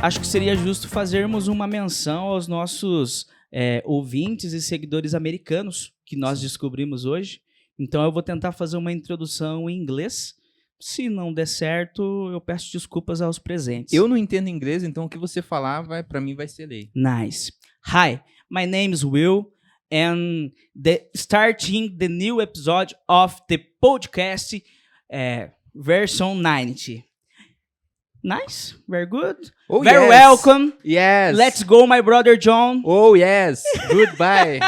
acho que seria justo fazermos uma menção aos nossos ouvintes e seguidores americanos que nós descobrimos hoje. Então eu vou tentar fazer uma introdução em inglês. Se não der certo, eu peço desculpas aos presentes. Eu não entendo inglês, então o que você falar, pra mim vai ser lei. Nice. Hi, my name is Will, and starting the new episode of the podcast version 90. Nice, very good. Oh, Very yes. welcome. Yes. Let's go, my brother John. Oh, yes. Goodbye.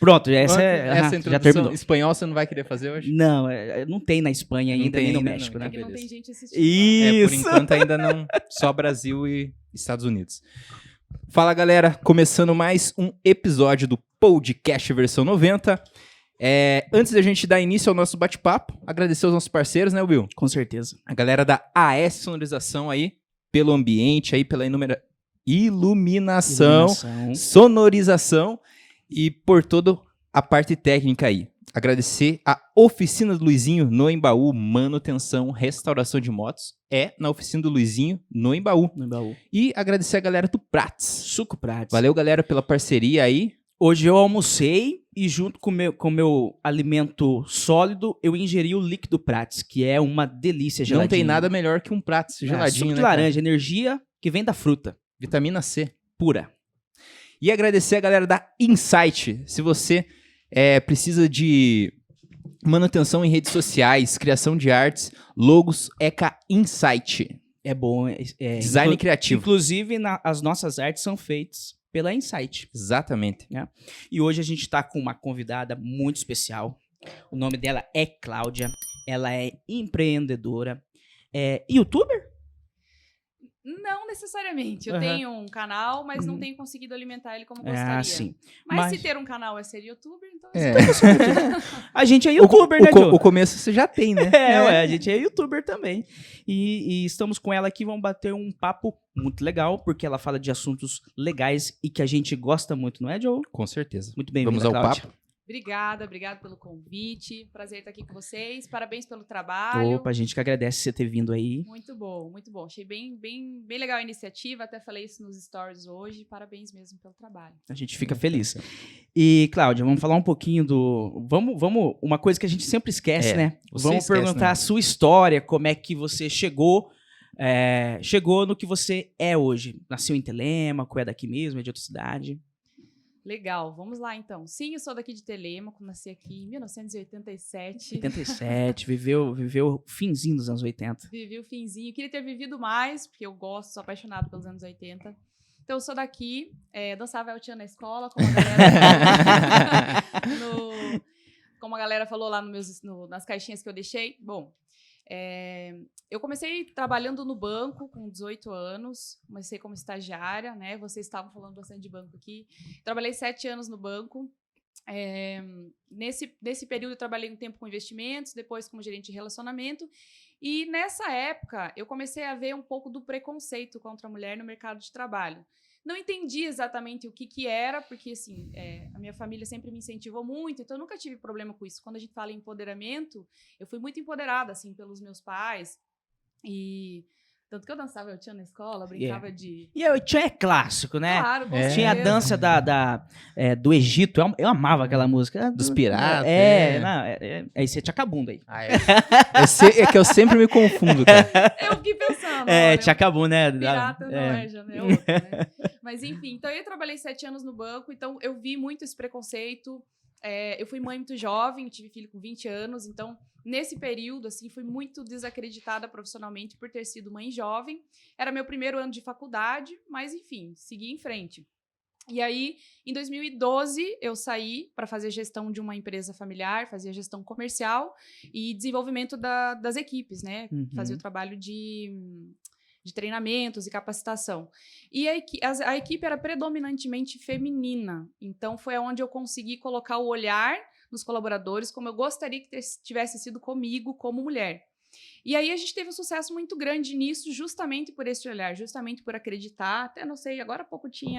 Pronto, essa introdução já terminou. Espanhol você não vai querer fazer hoje? Não, não tem na Espanha Não ainda, tem nem no ainda, México, não. né? Porque não beleza. tem gente assistindo. Isso. Por enquanto ainda não, só Brasil e Estados Unidos. Fala, galera, começando mais um episódio do podcast versão 90. Antes da gente dar início ao nosso bate-papo, agradecer aos nossos parceiros, né, Will? Com certeza. A galera da AS Sonorização aí, pelo ambiente aí, pela iluminação, sonorização e por toda a parte técnica aí. Agradecer a Oficina do Luizinho no Embaú, manutenção, restauração de motos. Na Oficina do Luizinho no Embaú. No baú. E agradecer a galera do Prats. Suco Prats. Valeu, galera, pela parceria aí. Hoje eu almocei e junto com o meu alimento sólido, eu ingeri o líquido Prats, que é uma delícia geladinho. Não tem nada melhor que um Prats geladinho, suco de né, laranja, energia que vem da fruta, cara? Vitamina C. pura. E agradecer a galera da Insight. Se você precisa de manutenção em redes sociais, criação de artes, logos, Insight. É bom. Design criativo. Inclusive, as nossas artes são feitas pela Insight. Exatamente. E hoje a gente está com uma convidada muito especial. O nome dela é Cláudia. Ela é empreendedora. É youtuber? Não necessariamente. Eu Aham. tenho um canal, mas não Uhum. tenho conseguido alimentar ele como gostaria. Ah, sim. Mas se ter um canal é ser youtuber, então... A gente é youtuber, né, Joe? O começo você já tem, né? A gente é youtuber também. E estamos com ela aqui, vamos bater um papo muito legal, porque ela fala de assuntos legais e que a gente gosta muito, não é, Joe? Com certeza. Muito bem-vinda, Vamos ao Cláudia. papo. Obrigado pelo convite. Prazer estar aqui com vocês. Parabéns pelo trabalho. Opa, a gente que agradece você ter vindo aí. Muito bom, muito bom. Achei bem legal a iniciativa. Até falei isso nos stories hoje. Parabéns mesmo pelo trabalho. A gente fica feliz. E, Cláudia, vamos falar um pouquinho do... Vamos uma coisa que a gente sempre esquece, né? você Vamos esquece, perguntar né? a sua história, como é que você chegou no que você é hoje. Nasceu em Telêmaco, é daqui mesmo, é de outra cidade. Legal, vamos lá então. Sim, eu sou daqui de Telêmaco, nasci aqui em 1987. 87, viveu finzinho dos anos 80. Vivi o finzinho. Queria ter vivido mais, porque eu gosto, sou apaixonada pelos anos 80. Então, eu sou daqui, dançava El Chan na escola, como a galera, como a galera falou lá nas caixinhas que eu deixei. Bom, eu comecei trabalhando no banco com 18 anos, comecei como estagiária, né? Vocês estavam falando bastante de banco aqui. Trabalhei 7 anos no banco. Nesse período eu trabalhei um tempo com investimentos, depois como gerente de relacionamento. E nessa época eu comecei a ver um pouco do preconceito contra a mulher no mercado de trabalho. Não entendi exatamente o que era, porque assim, a minha família sempre me incentivou muito, então eu nunca tive problema com isso. Quando a gente fala em empoderamento, eu fui muito empoderada assim, pelos meus pais. E tanto que eu dançava El Chan na escola, brincava de... E o Chan é clássico, né? Claro, com Tinha a certeza. dança do Egito, eu amava aquela música. Dos piratas. Aí você tinha cabunda aí. É que eu sempre me confundo, cara. Eu fiquei pensando. Tinha cabunda, né? Pirata não é, já não é outra, né? Mas enfim, então eu trabalhei 7 anos no banco, então eu vi muito esse preconceito. Eu fui mãe muito jovem, tive filho com 20 anos, então nesse período, assim, fui muito desacreditada profissionalmente por ter sido mãe jovem. Era meu primeiro ano de faculdade, mas enfim, segui em frente. E aí, em 2012, eu saí para fazer gestão de uma empresa familiar, fazia gestão comercial e desenvolvimento das equipes, né? Uhum. Fazia o trabalho de treinamentos e capacitação. E a equipe era predominantemente feminina, então foi onde eu consegui colocar o olhar nos colaboradores como eu gostaria que tivesse sido comigo como mulher. E aí a gente teve um sucesso muito grande nisso, justamente por esse olhar, justamente por acreditar. Até não sei, agora há pouco tem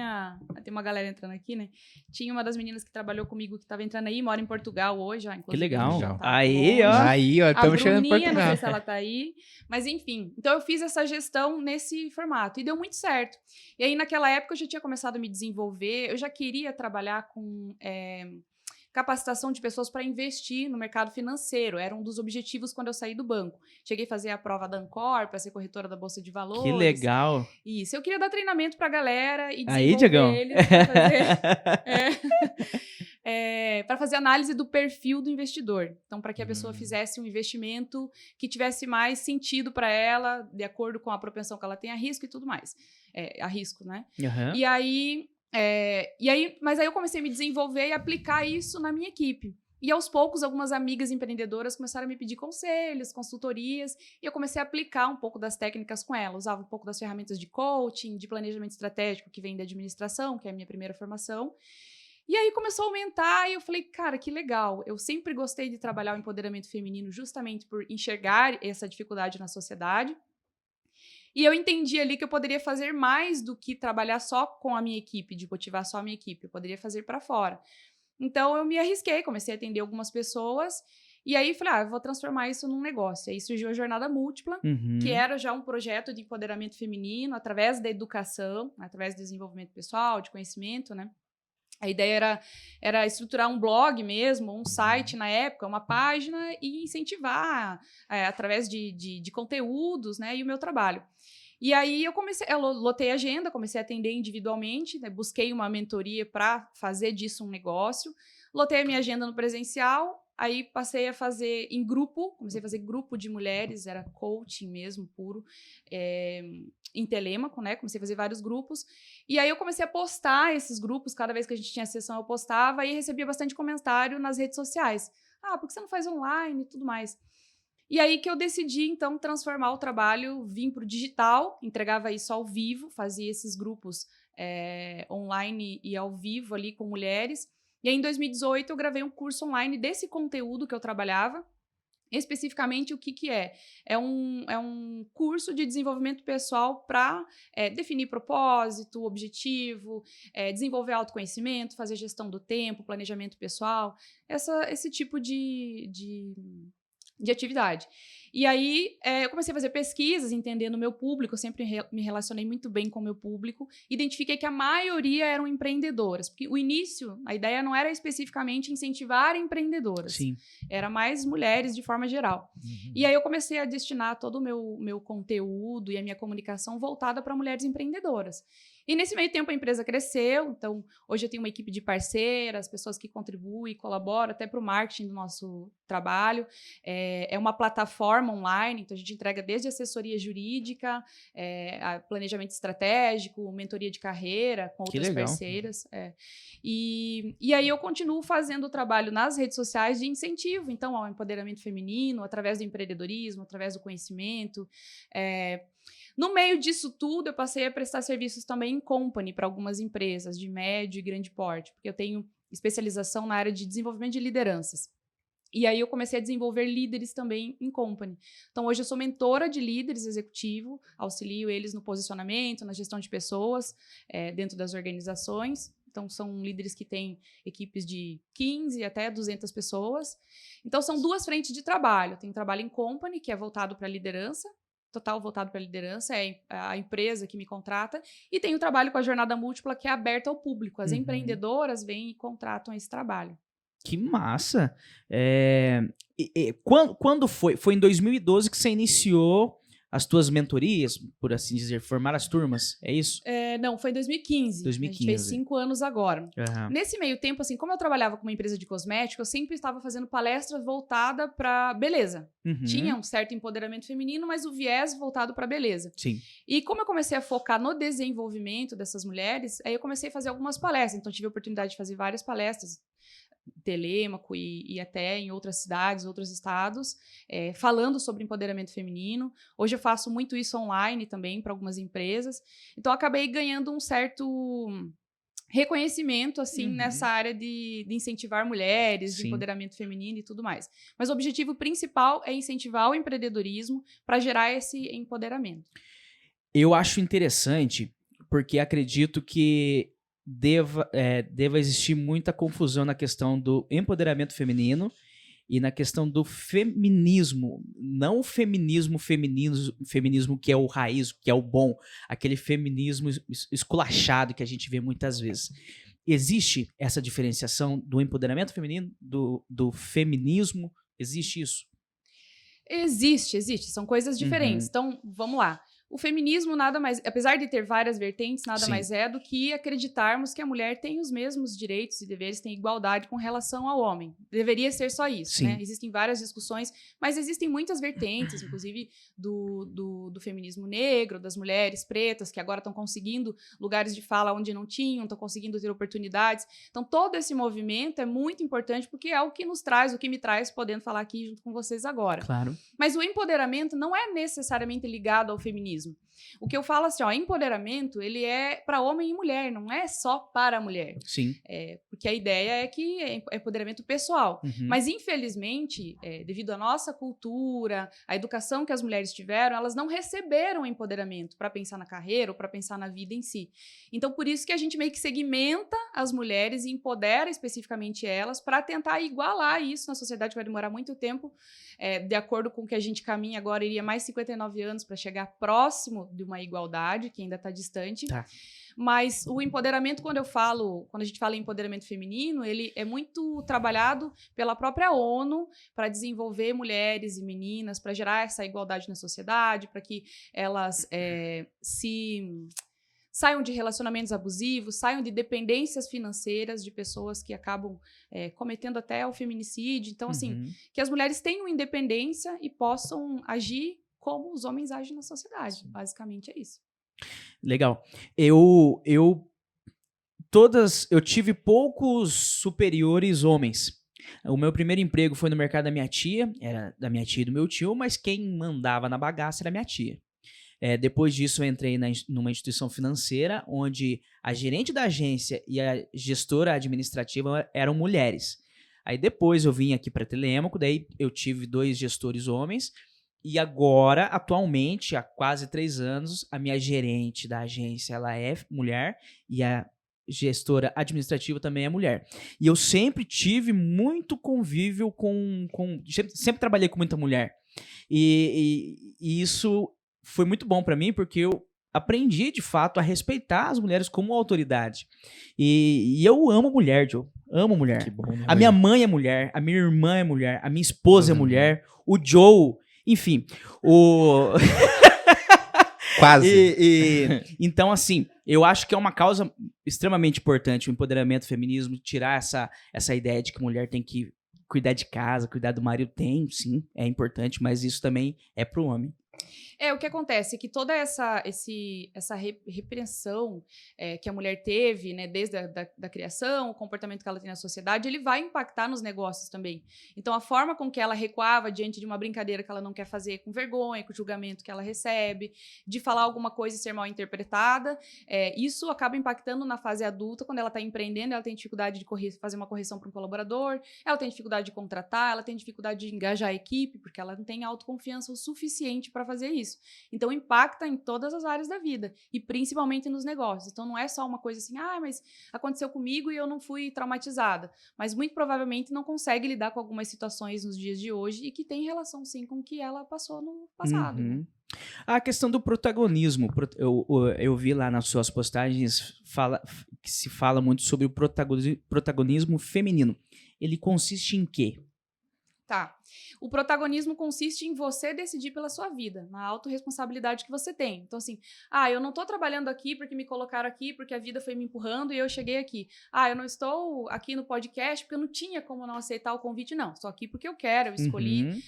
uma galera entrando aqui, né? Tinha uma das meninas que trabalhou comigo que estava entrando aí, mora em Portugal hoje, ó, inclusive. Que legal. A gente já tá Aí, longe. ó. Aí, ó, A estamos chegando em Bruninha, não sei Portugal. se ela tá aí. Mas enfim, então eu fiz essa gestão nesse formato e deu muito certo. E aí naquela época eu já tinha começado a me desenvolver, eu já queria trabalhar com capacitação de pessoas para investir no mercado financeiro. Era um dos objetivos quando eu saí do banco. Cheguei a fazer a prova da Ancor para ser corretora da Bolsa de Valores. Que legal. Isso, eu queria dar treinamento para a galera e Aí, desenvolver Diegão. eles para fazer, para fazer análise do perfil do investidor. Então, para que a pessoa fizesse um investimento que tivesse mais sentido para ela, de acordo com a propensão que ela tem a risco e tudo mais. A risco, né? Aham. E aí, mas aí eu comecei a me desenvolver e aplicar isso na minha equipe. E aos poucos, algumas amigas empreendedoras começaram a me pedir conselhos, consultorias, e eu comecei a aplicar um pouco das técnicas com ela. Usava um pouco das ferramentas de coaching, de planejamento estratégico, que vem da administração, que é a minha primeira formação. E aí começou a aumentar e eu falei, cara, que legal. Eu sempre gostei de trabalhar o empoderamento feminino justamente por enxergar essa dificuldade na sociedade. E eu entendi ali que eu poderia fazer mais do que trabalhar só com a minha equipe, de motivar só a minha equipe. Eu poderia fazer para fora. Então, eu me arrisquei, comecei a atender algumas pessoas. E aí, falei, eu vou transformar isso num negócio. Aí surgiu a Jornada Múltipla, que era já um projeto de empoderamento feminino através da educação, através do desenvolvimento pessoal, de conhecimento, né? A ideia era estruturar um blog mesmo, um site na época, uma página e incentivar através de conteúdos, né, e o meu trabalho. E aí eu lotei a agenda, comecei a atender individualmente, né, busquei uma mentoria para fazer disso um negócio, lotei a minha agenda no presencial, aí passei a fazer em grupo, comecei a fazer grupo de mulheres, era coaching mesmo, puro, em Telêmaco, né? Comecei a fazer vários grupos. E aí eu comecei a postar esses grupos, cada vez que a gente tinha sessão eu postava e recebia bastante comentário nas redes sociais. Por que você não faz online e tudo mais? E aí que eu decidi, então, transformar o trabalho, vim para o digital, entregava isso ao vivo, fazia esses grupos online e ao vivo ali com mulheres. E aí, em 2018, eu gravei um curso online desse conteúdo que eu trabalhava. Especificamente, o que é? É um curso de desenvolvimento pessoal para definir propósito, objetivo, desenvolver autoconhecimento, fazer gestão do tempo, planejamento pessoal, esse tipo de atividade. E aí, eu comecei a fazer pesquisas, entendendo o meu público, eu sempre me relacionei muito bem com o meu público, identifiquei que a maioria eram empreendedoras, porque o início, a ideia não era especificamente incentivar empreendedoras, Sim. era mais mulheres de forma geral. E aí eu comecei a destinar todo o meu conteúdo e a minha comunicação voltada para mulheres empreendedoras. E nesse meio tempo a empresa cresceu, então hoje eu tenho uma equipe de parceiras, pessoas que contribuem, colaboram até para o marketing do nosso trabalho. É uma plataforma online, então a gente entrega desde assessoria jurídica, planejamento estratégico, mentoria de carreira com outras parceiras. E aí eu continuo fazendo o trabalho nas redes sociais de incentivo, então, ao empoderamento feminino, através do empreendedorismo, através do conhecimento. No meio disso tudo, eu passei a prestar serviços também em company para algumas empresas de médio e grande porte, porque eu tenho especialização na área de desenvolvimento de lideranças. E aí eu comecei a desenvolver líderes também em company. Então, hoje eu sou mentora de líderes executivo, auxilio eles no posicionamento, na gestão de pessoas dentro das organizações. Então, são líderes que têm equipes de 15 até 200 pessoas. Então, são duas frentes de trabalho. Tem trabalho em company, que é voltado para a liderança, total voltado para a liderança, é a empresa que me contrata, e tem o trabalho com a Jornada Múltipla, que é aberto ao público. As empreendedoras vêm e contratam esse trabalho. Que massa! Quando foi? Foi em 2012 que você iniciou as tuas mentorias, por assim dizer, formar as turmas, é isso? Não, foi em 2015. 2015. A gente fez 5 anos agora. Uhum. Nesse meio tempo, assim, como eu trabalhava com uma empresa de cosméticos, eu sempre estava fazendo palestras voltadas para beleza. Uhum. Tinha um certo empoderamento feminino, mas o viés voltado para beleza. Sim. E como eu comecei a focar no desenvolvimento dessas mulheres, aí eu comecei a fazer algumas palestras. Então, tive a oportunidade de fazer várias palestras, Telêmaco e até em outras cidades, outros estados, falando sobre empoderamento feminino. Hoje eu faço muito isso online também para algumas empresas. Então, eu acabei ganhando um certo reconhecimento, assim, nessa área de incentivar mulheres, de Sim. empoderamento feminino e tudo mais. Mas o objetivo principal é incentivar o empreendedorismo para gerar esse empoderamento. Eu acho interessante, porque acredito que deva existir muita confusão na questão do empoderamento feminino e na questão do feminismo. Não o feminismo que é o raiz, que é o bom, aquele feminismo esculachado que a gente vê muitas vezes. Existe essa diferenciação do empoderamento feminino, do feminismo? Existe isso? Existe. São coisas diferentes. Uhum. Então, vamos lá. O feminismo nada mais, apesar de ter várias vertentes, nada Sim. mais é do que acreditarmos que a mulher tem os mesmos direitos e deveres, tem igualdade com relação ao homem. Deveria ser só isso, Sim. né? Existem várias discussões, mas existem muitas vertentes, inclusive do feminismo negro, das mulheres pretas, que agora estão conseguindo lugares de fala onde não tinham, estão conseguindo ter oportunidades. Então, todo esse movimento é muito importante porque é o que nos traz, o que me traz podendo falar aqui junto com vocês agora. Claro. Mas o empoderamento não é necessariamente ligado ao feminismo. O que eu falo assim, ó, empoderamento, ele é para homem e mulher, não é só para a mulher. Sim. Porque a ideia é que é empoderamento pessoal. Uhum. Mas, infelizmente, devido à nossa cultura, à educação que as mulheres tiveram, elas não receberam empoderamento para pensar na carreira ou para pensar na vida em si. Então, por isso que a gente meio que segmenta as mulheres e empodera especificamente elas para tentar igualar isso na sociedade, que vai demorar muito tempo. De acordo com o que a gente caminha agora, iria mais 59 anos para chegar próximo de uma igualdade, que ainda está distante. Tá. Mas o empoderamento, quando a gente fala em empoderamento feminino, ele é muito trabalhado pela própria ONU para desenvolver mulheres e meninas, para gerar essa igualdade na sociedade, para que elas saiam de relacionamentos abusivos, saiam de dependências financeiras de pessoas que acabam cometendo até o feminicídio. Então, assim, que as mulheres tenham independência e possam agir como os homens agem na sociedade. Basicamente é isso. Legal. Eu tive poucos superiores homens. O meu primeiro emprego foi no mercado da minha tia, era da minha tia e do meu tio, mas quem mandava na bagaça era minha tia. Depois disso, eu entrei numa instituição financeira, onde a gerente da agência e a gestora administrativa eram mulheres. Aí depois eu vim aqui para Telêmaco, daí eu tive 2 gestores homens, e agora, atualmente, há quase 3 anos, a minha gerente da agência ela é mulher e a gestora administrativa também é mulher. E eu sempre tive muito convívio sempre trabalhei com muita mulher. E isso foi muito bom para mim, porque eu aprendi, de fato, a respeitar as mulheres como autoridade. E eu amo mulher, Joe. Amo mulher. Que bom, né, a minha mãe é mulher, a minha irmã é mulher, a minha esposa é mulher, o Joe, enfim. Quase. Então, assim, eu acho que é uma causa extremamente importante, o empoderamento feminismo, tirar essa ideia de que mulher tem que cuidar de casa, cuidar do marido. Tem, sim, é importante, mas isso também é pro homem. O que acontece é que toda essa repreensão que a mulher teve, né, desde da criação, o comportamento que ela tem na sociedade, ele vai impactar nos negócios também. Então, a forma com que ela recuava diante de uma brincadeira que ela não quer fazer, com vergonha, com o julgamento que ela recebe, de falar alguma coisa e ser mal interpretada, isso acaba impactando na fase adulta, quando ela está empreendendo, ela tem dificuldade de fazer uma correção para um colaborador, ela tem dificuldade de contratar, ela tem dificuldade de engajar a equipe, porque ela não tem autoconfiança o suficiente para fazer isso. Então, impacta em todas as áreas da vida, e principalmente nos negócios. Então, não é só uma coisa assim, mas aconteceu comigo e eu não fui traumatizada. Mas, muito provavelmente, não consegue lidar com algumas situações nos dias de hoje e que tem relação, sim, com o que ela passou no passado. Né? A questão do protagonismo, eu vi lá nas suas postagens que se fala muito sobre o protagonismo feminino. Ele consiste em quê? Tá. O protagonismo consiste em você decidir pela sua vida, na autorresponsabilidade que você tem. Então, assim, eu não tô trabalhando aqui porque me colocaram aqui, porque a vida foi me empurrando e eu cheguei aqui. Eu não estou aqui no podcast porque eu não tinha como não aceitar o convite, não. Estou aqui porque eu quero, eu escolhi.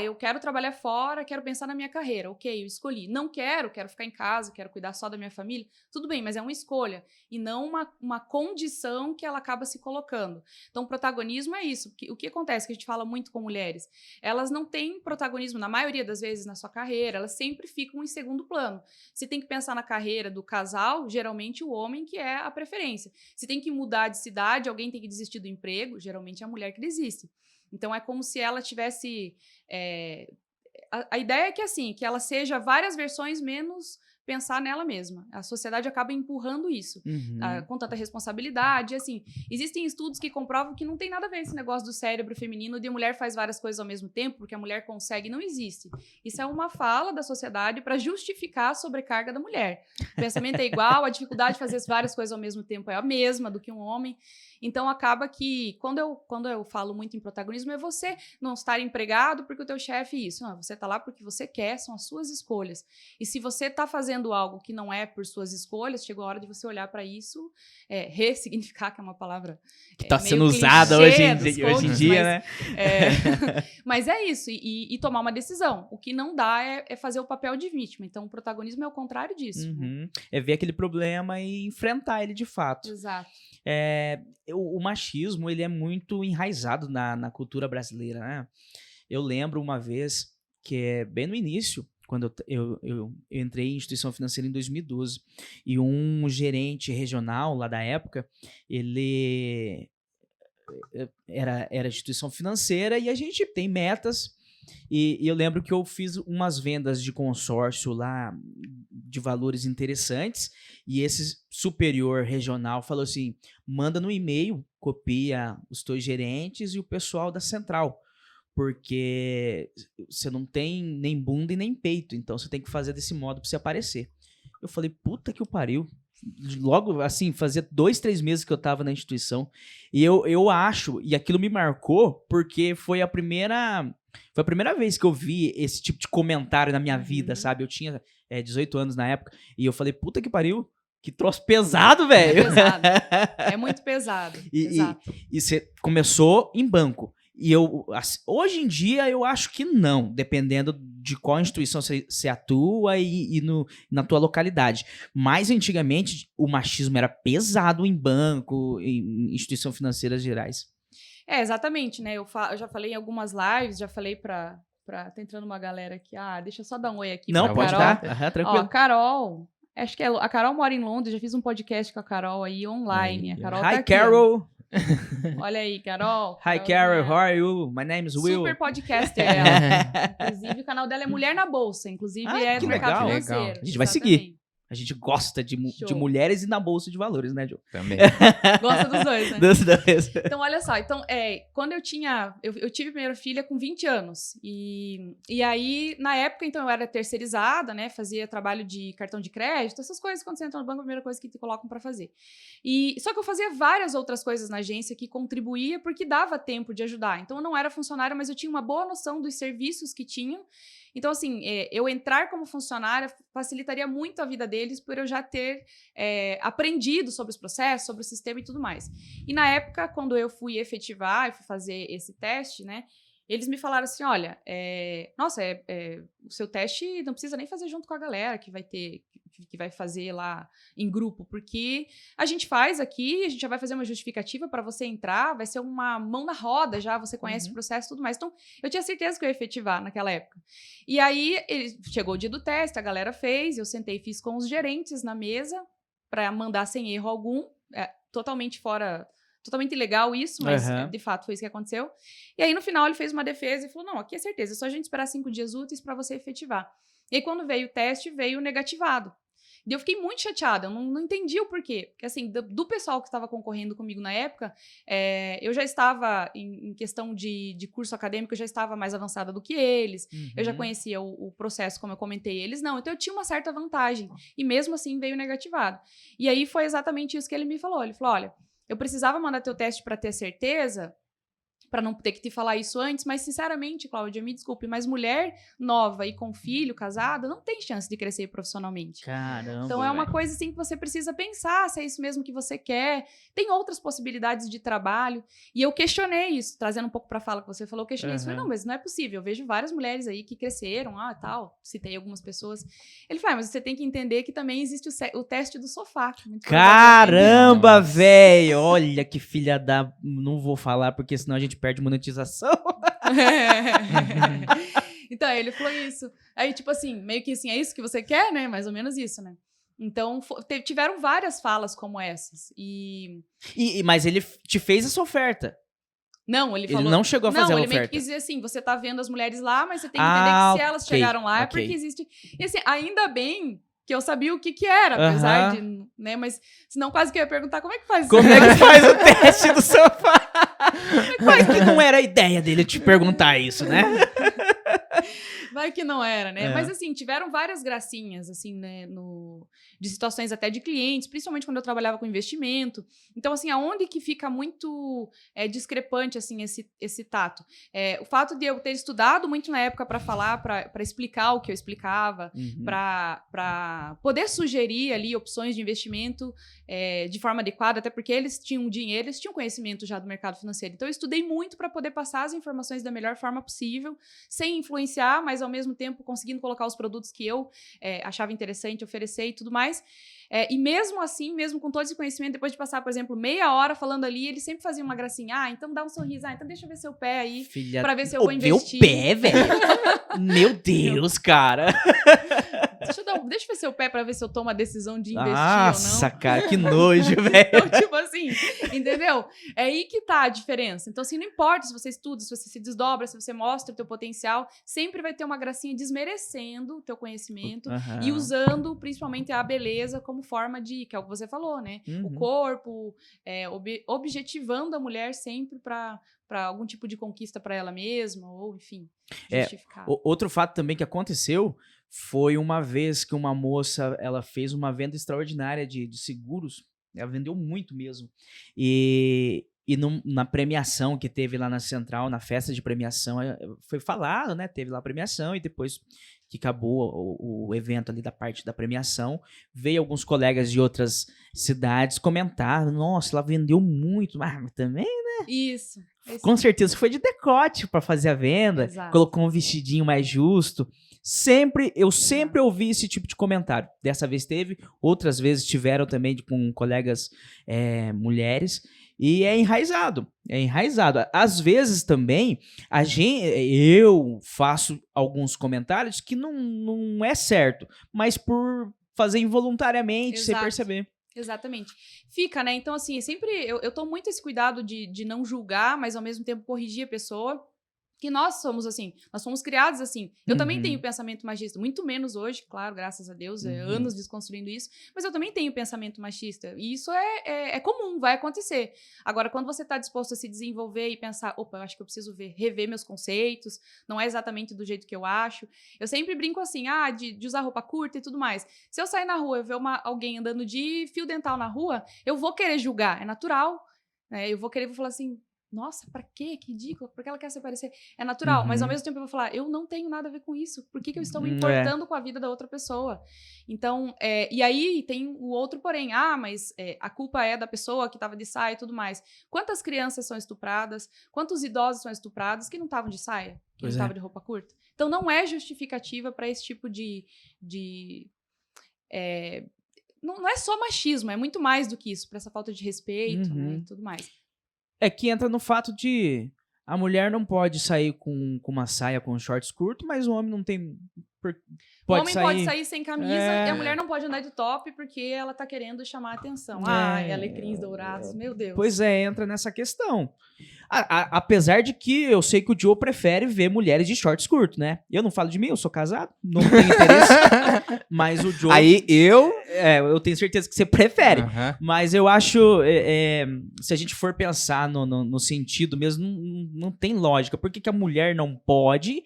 Eu quero trabalhar fora, quero pensar na minha carreira. Ok, eu escolhi. Não quero ficar em casa, quero cuidar só da minha família. Tudo bem, mas é uma escolha e não uma condição que ela acaba se colocando. Então, o protagonismo é isso. O que acontece que a gente fala muito com mulheres? elas não têm protagonismo, na maioria das vezes, na sua carreira, elas sempre ficam em segundo plano. Se tem que pensar na carreira do casal, geralmente o homem que é a preferência. Se tem que mudar de cidade, alguém tem que desistir do emprego, geralmente é a mulher que desiste. Então, é como se ela tivesse... A ideia é que, assim, que ela seja várias versões menos pensar nela mesma. A sociedade acaba empurrando isso, com tanta responsabilidade. Assim, existem estudos que comprovam que não tem nada a ver esse negócio do cérebro feminino de a mulher faz várias coisas ao mesmo tempo, porque a mulher consegue. Não existe. Isso é uma fala da sociedade para justificar a sobrecarga da mulher. O pensamento é igual, a dificuldade de fazer várias coisas ao mesmo tempo é a mesma do que um homem. Então, acaba que, quando eu falo muito em protagonismo, é você não estar empregado porque o teu chefe é isso. Não, você está lá porque você quer, são as suas escolhas. E se você está fazendo algo que não é por suas escolhas, chegou a hora de você olhar para isso, ressignificar, que é uma palavra que está sendo usada hoje em dia, né? Mas é isso, e tomar uma decisão. O que não dá é fazer o papel de vítima. Então, o protagonismo é o contrário disso. Né? É ver aquele problema e enfrentar ele de fato. Exato. O machismo, ele é muito enraizado na cultura brasileira, né? Eu lembro uma vez, que é bem no início, quando eu entrei em instituição financeira em 2012, e um gerente regional lá da época, ele era instituição financeira e a gente tem metas, e eu lembro que eu fiz umas vendas de consórcio lá de valores interessantes, e esse superior regional falou assim, manda no e-mail, copia os teus gerentes e o pessoal da central, porque você não tem nem bunda e nem peito, então você tem que fazer desse modo pra você aparecer. Eu falei, puta que o pariu. Logo, assim, fazia 2, 3 meses que eu tava na instituição, e eu acho, e aquilo me marcou, porque foi a primeira vez que eu vi esse tipo de comentário na minha vida, sabe? Eu tinha 18 anos na época, e eu falei, puta que pariu, que troço pesado, velho. É pesado, é muito pesado. Exato. E você começou em banco. E hoje em dia eu acho que não, dependendo de qual instituição você atua e na tua localidade. Mas antigamente o machismo era pesado em banco, em instituições financeiras gerais. Exatamente, né? Eu já falei em algumas lives, já falei tá entrando uma galera aqui. Deixa eu só dar um oi aqui. Não, pode dar. Tranquilo. Ó, Carol, acho que a Carol mora em Londres, já fiz um podcast com a Carol aí online. A Carol tá aqui, Carol! Olha aí, Carol. Hi, Carol, how are you? My name is Will. Super podcaster ela. Inclusive, o canal dela é Mulher na Bolsa. Inclusive, é do mercado financeiro. Legal. A gente vai seguir. A gente gosta de mulheres e na bolsa de valores, né, Joe? Também. Gosta dos dois, né? Dos dois. Então, olha só. Então, quando eu tive a primeira filha com 20 anos. E aí, na época, então, eu era terceirizada, né? Fazia trabalho de cartão de crédito, essas coisas. Quando você entra no banco, a primeira coisa que te colocam para fazer. Só que eu fazia várias outras coisas na agência que contribuía porque dava tempo de ajudar. Então, eu não era funcionária, mas eu tinha uma boa noção dos serviços que tinham. Então, assim, eu entrar como funcionária facilitaria muito a vida deles por eu já ter aprendido sobre os processos, sobre o sistema e tudo mais. E na época, quando eu fui efetivar e fui fazer esse teste, né, eles me falaram assim, olha, o seu teste não precisa nem fazer junto com a galera que vai fazer lá em grupo, porque a gente faz aqui, a gente já vai fazer uma justificativa para você entrar, vai ser uma mão na roda já, você conhece o processo e tudo mais. Então, eu tinha certeza que eu ia efetivar naquela época. E aí, chegou o dia do teste, a galera fez, eu sentei e fiz com os gerentes na mesa para mandar sem erro algum, totalmente ilegal isso, mas de fato foi isso que aconteceu. E aí, no final, ele fez uma defesa e falou, não, aqui é certeza, é só a gente esperar 5 dias úteis para você efetivar. E aí, quando veio o teste, veio negativado. E eu fiquei muito chateada, eu não entendi o porquê. Porque, assim, do pessoal que estava concorrendo comigo na época, eu já estava, em questão de curso acadêmico, eu já estava mais avançada do que eles. Eu já conhecia o processo, como eu comentei, eles não. Então, eu tinha uma certa vantagem. E mesmo assim, veio negativado. E aí, foi exatamente isso que ele me falou. Ele falou, olha, eu precisava mandar teu teste para ter certeza, para não ter que te falar isso antes, mas sinceramente, Cláudia, me desculpe, mas mulher nova e com filho, casada, não tem chance de crescer profissionalmente. Caramba, então é uma coisa assim que você precisa pensar se é isso mesmo que você quer. Tem outras possibilidades de trabalho. E eu questionei isso, trazendo um pouco para a fala que você falou, eu questionei isso. Falei, não, mas não é possível. Eu vejo várias mulheres aí que cresceram, tal, citei algumas pessoas. Ele falou, mas você tem que entender que também existe o teste do sofá. Caramba, velho! Olha que filha da... Não vou falar, porque senão a gente perde monetização. Então, ele falou isso. Aí, tipo assim, meio que assim, é isso que você quer, né? Mais ou menos isso, né? Então, tiveram várias falas como essas. Mas ele te fez essa oferta. Não, ele falou... Ele não chegou a fazer a ele oferta. meio que quis dizer assim, você tá vendo as mulheres lá, mas você tem que entender que se elas chegaram lá é ok. porque existe... E assim, ainda bem que eu sabia o que era, apesar de... né? Mas senão quase que eu ia perguntar como é que faz isso. Como é que faz o teste do sofá? Mas que não era a ideia dele te perguntar isso, né? Vai que não era, né? É. Mas assim, tiveram várias gracinhas, assim, né? De situações até de clientes, principalmente quando eu trabalhava com investimento. Então, assim, aonde que fica muito discrepante, assim, esse tato? O fato de eu ter estudado muito na época para falar, para explicar o que eu explicava, para poder sugerir ali opções de investimento de forma adequada, até porque eles tinham dinheiro, eles tinham conhecimento já do mercado financeiro. Então, eu estudei muito para poder passar as informações da melhor forma possível, sem influenciar, mas ao mesmo tempo conseguindo colocar os produtos que eu achava interessante oferecer e tudo mais. E mesmo assim, mesmo com todo esse conhecimento, depois de passar, por exemplo, meia hora falando ali, ele sempre fazia uma gracinha. Então dá um sorriso. Então deixa eu ver seu pé aí, pra ver se eu vou investir. Meu pé, velho? Meu Deus, cara. Deixa eu ver seu pé pra ver se eu tomo a decisão de investir ou Nossa, não. cara, que nojo, velho. Então, tipo assim, entendeu? É aí que tá a diferença. Então, assim, não importa se você estuda, se você se desdobra, se você mostra o teu potencial, sempre vai ter uma gracinha desmerecendo o teu conhecimento e usando, principalmente, a beleza como forma de, que é o que você falou, né? O corpo, objetivando a mulher sempre para algum tipo de conquista para ela mesma, ou, enfim, justificar. Outro fato também que aconteceu foi uma vez que uma moça, ela fez uma venda extraordinária de seguros, ela vendeu muito mesmo, e na premiação que teve lá na Central, na festa de premiação, foi falado, né, teve lá a premiação, e depois que acabou o evento ali da parte da premiação, veio alguns colegas de outras cidades comentar, nossa, ela vendeu muito, mas também, né? Isso. Com certeza foi de decote para fazer a venda, Exato. Colocou um vestidinho mais justo. Eu sempre ouvi esse tipo de comentário. Dessa vez teve, outras vezes tiveram também com colegas mulheres. E é enraizado. Às vezes também, eu faço alguns comentários que não é certo, mas por fazer involuntariamente, sem perceber. Exatamente. Fica, né? Então, assim, sempre eu tomo muito esse cuidado de não julgar, mas ao mesmo tempo corrigir a pessoa. Que nós somos assim, nós fomos criados assim. Eu também tenho pensamento machista, muito menos hoje, claro, graças a Deus, anos desconstruindo isso, mas eu também tenho pensamento machista, e isso é comum, vai acontecer. Agora, quando você está disposto a se desenvolver e pensar, opa, eu acho que eu preciso rever meus conceitos, não é exatamente do jeito que eu acho. Eu sempre brinco assim, de usar roupa curta e tudo mais. Se eu sair na rua e ver alguém andando de fio dental na rua, eu vou querer julgar, é natural, né? Eu vou falar assim, nossa, pra quê? Que ridículo. Por que ela quer se parecer? É natural, mas ao mesmo tempo eu vou falar, eu não tenho nada a ver com isso. Por que eu estou me importando com a vida da outra pessoa? Então, e aí tem o outro porém. Mas a culpa é da pessoa que estava de saia e tudo mais. Quantas crianças são estupradas? Quantos idosos são estuprados que não estavam de saia? Que não estavam de roupa curta? Então, não é justificativa para esse tipo não é só machismo, é muito mais do que isso. Para essa falta de respeito, né, e tudo mais. É que entra no fato de a mulher não pode sair com uma saia com shorts curtos, mas o homem não tem... O homem pode sair sem camisa e a mulher não pode andar de top porque ela tá querendo chamar a atenção. Alecrins dourados, meu Deus. Pois entra nessa questão. Apesar de que eu sei que o Joe prefere ver mulheres de shorts curtos, né? Eu não falo de mim, eu sou casado, não tenho interesse. Mas o Joe... Aí eu tenho certeza que você prefere. Mas eu acho, se a gente for pensar no sentido mesmo, não tem lógica. Por que a mulher não pode...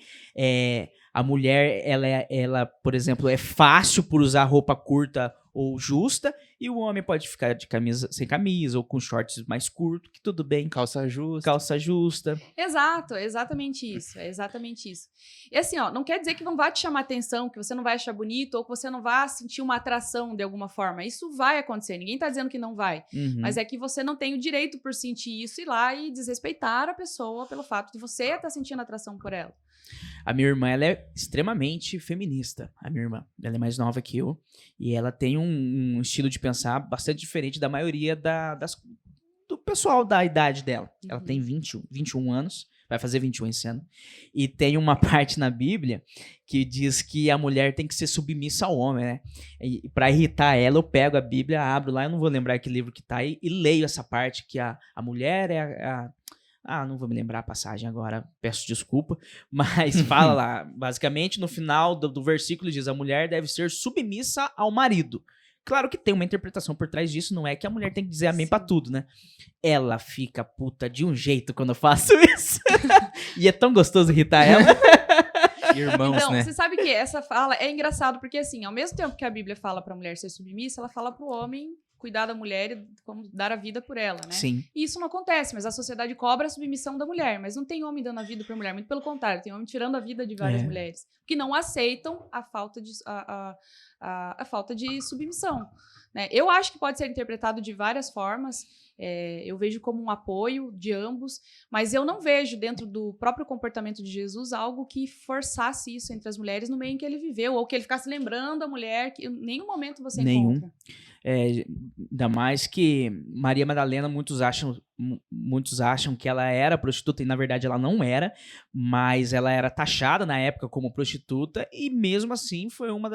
A mulher, ela, por exemplo, é fácil por usar roupa curta ou justa, e o homem pode ficar sem camisa ou com shorts mais curtos, que tudo bem. Calça justa. Exato, exatamente isso. É exatamente isso. E assim, não quer dizer que não vai te chamar atenção, que você não vai achar bonito, ou que você não vai sentir uma atração de alguma forma. Isso vai acontecer, ninguém tá dizendo que não vai. Mas é que você não tem o direito por sentir isso, ir lá e desrespeitar a pessoa pelo fato de você estar sentindo atração por ela. A minha irmã, ela é extremamente feminista. A minha irmã, ela é mais nova que eu. E ela tem um estilo de pensar bastante diferente da maioria do pessoal da idade dela. Ela tem 21 anos. vai fazer 21 esse ano. E tem uma parte na Bíblia que diz que a mulher tem que ser submissa ao homem, né? E pra irritar ela, eu pego a Bíblia, abro lá, eu não vou lembrar que livro que tá aí, e leio essa parte que a mulher é não vou me lembrar a passagem agora, peço desculpa, mas fala lá, basicamente no final do versículo diz, a mulher deve ser submissa ao marido. Claro que tem uma interpretação por trás disso, não é que a mulher tem que dizer amém pra tudo, né? Ela fica puta de um jeito quando eu faço isso. E é tão gostoso irritar ela. Irmãos, então, né? você sabe que essa fala é engraçado, porque assim, ao mesmo tempo que a Bíblia fala pra mulher ser submissa, ela fala pro homem cuidar da mulher e como dar a vida por ela, né? Sim. E isso não acontece, mas a sociedade cobra a submissão da mulher, mas não tem homem dando a vida pra mulher, muito pelo contrário, tem homem tirando a vida de várias mulheres, que não aceitam a falta de submissão, né? Eu acho que pode ser interpretado de várias formas, eu vejo como um apoio de ambos, mas eu não vejo dentro do próprio comportamento de Jesus algo que forçasse isso entre as mulheres no meio em que ele viveu, ou que ele ficasse lembrando a mulher, que em nenhum momento você encontra. Ainda mais que Maria Madalena, muitos acham que ela era prostituta e na verdade ela não era, mas ela era taxada na época como prostituta e mesmo assim foi uma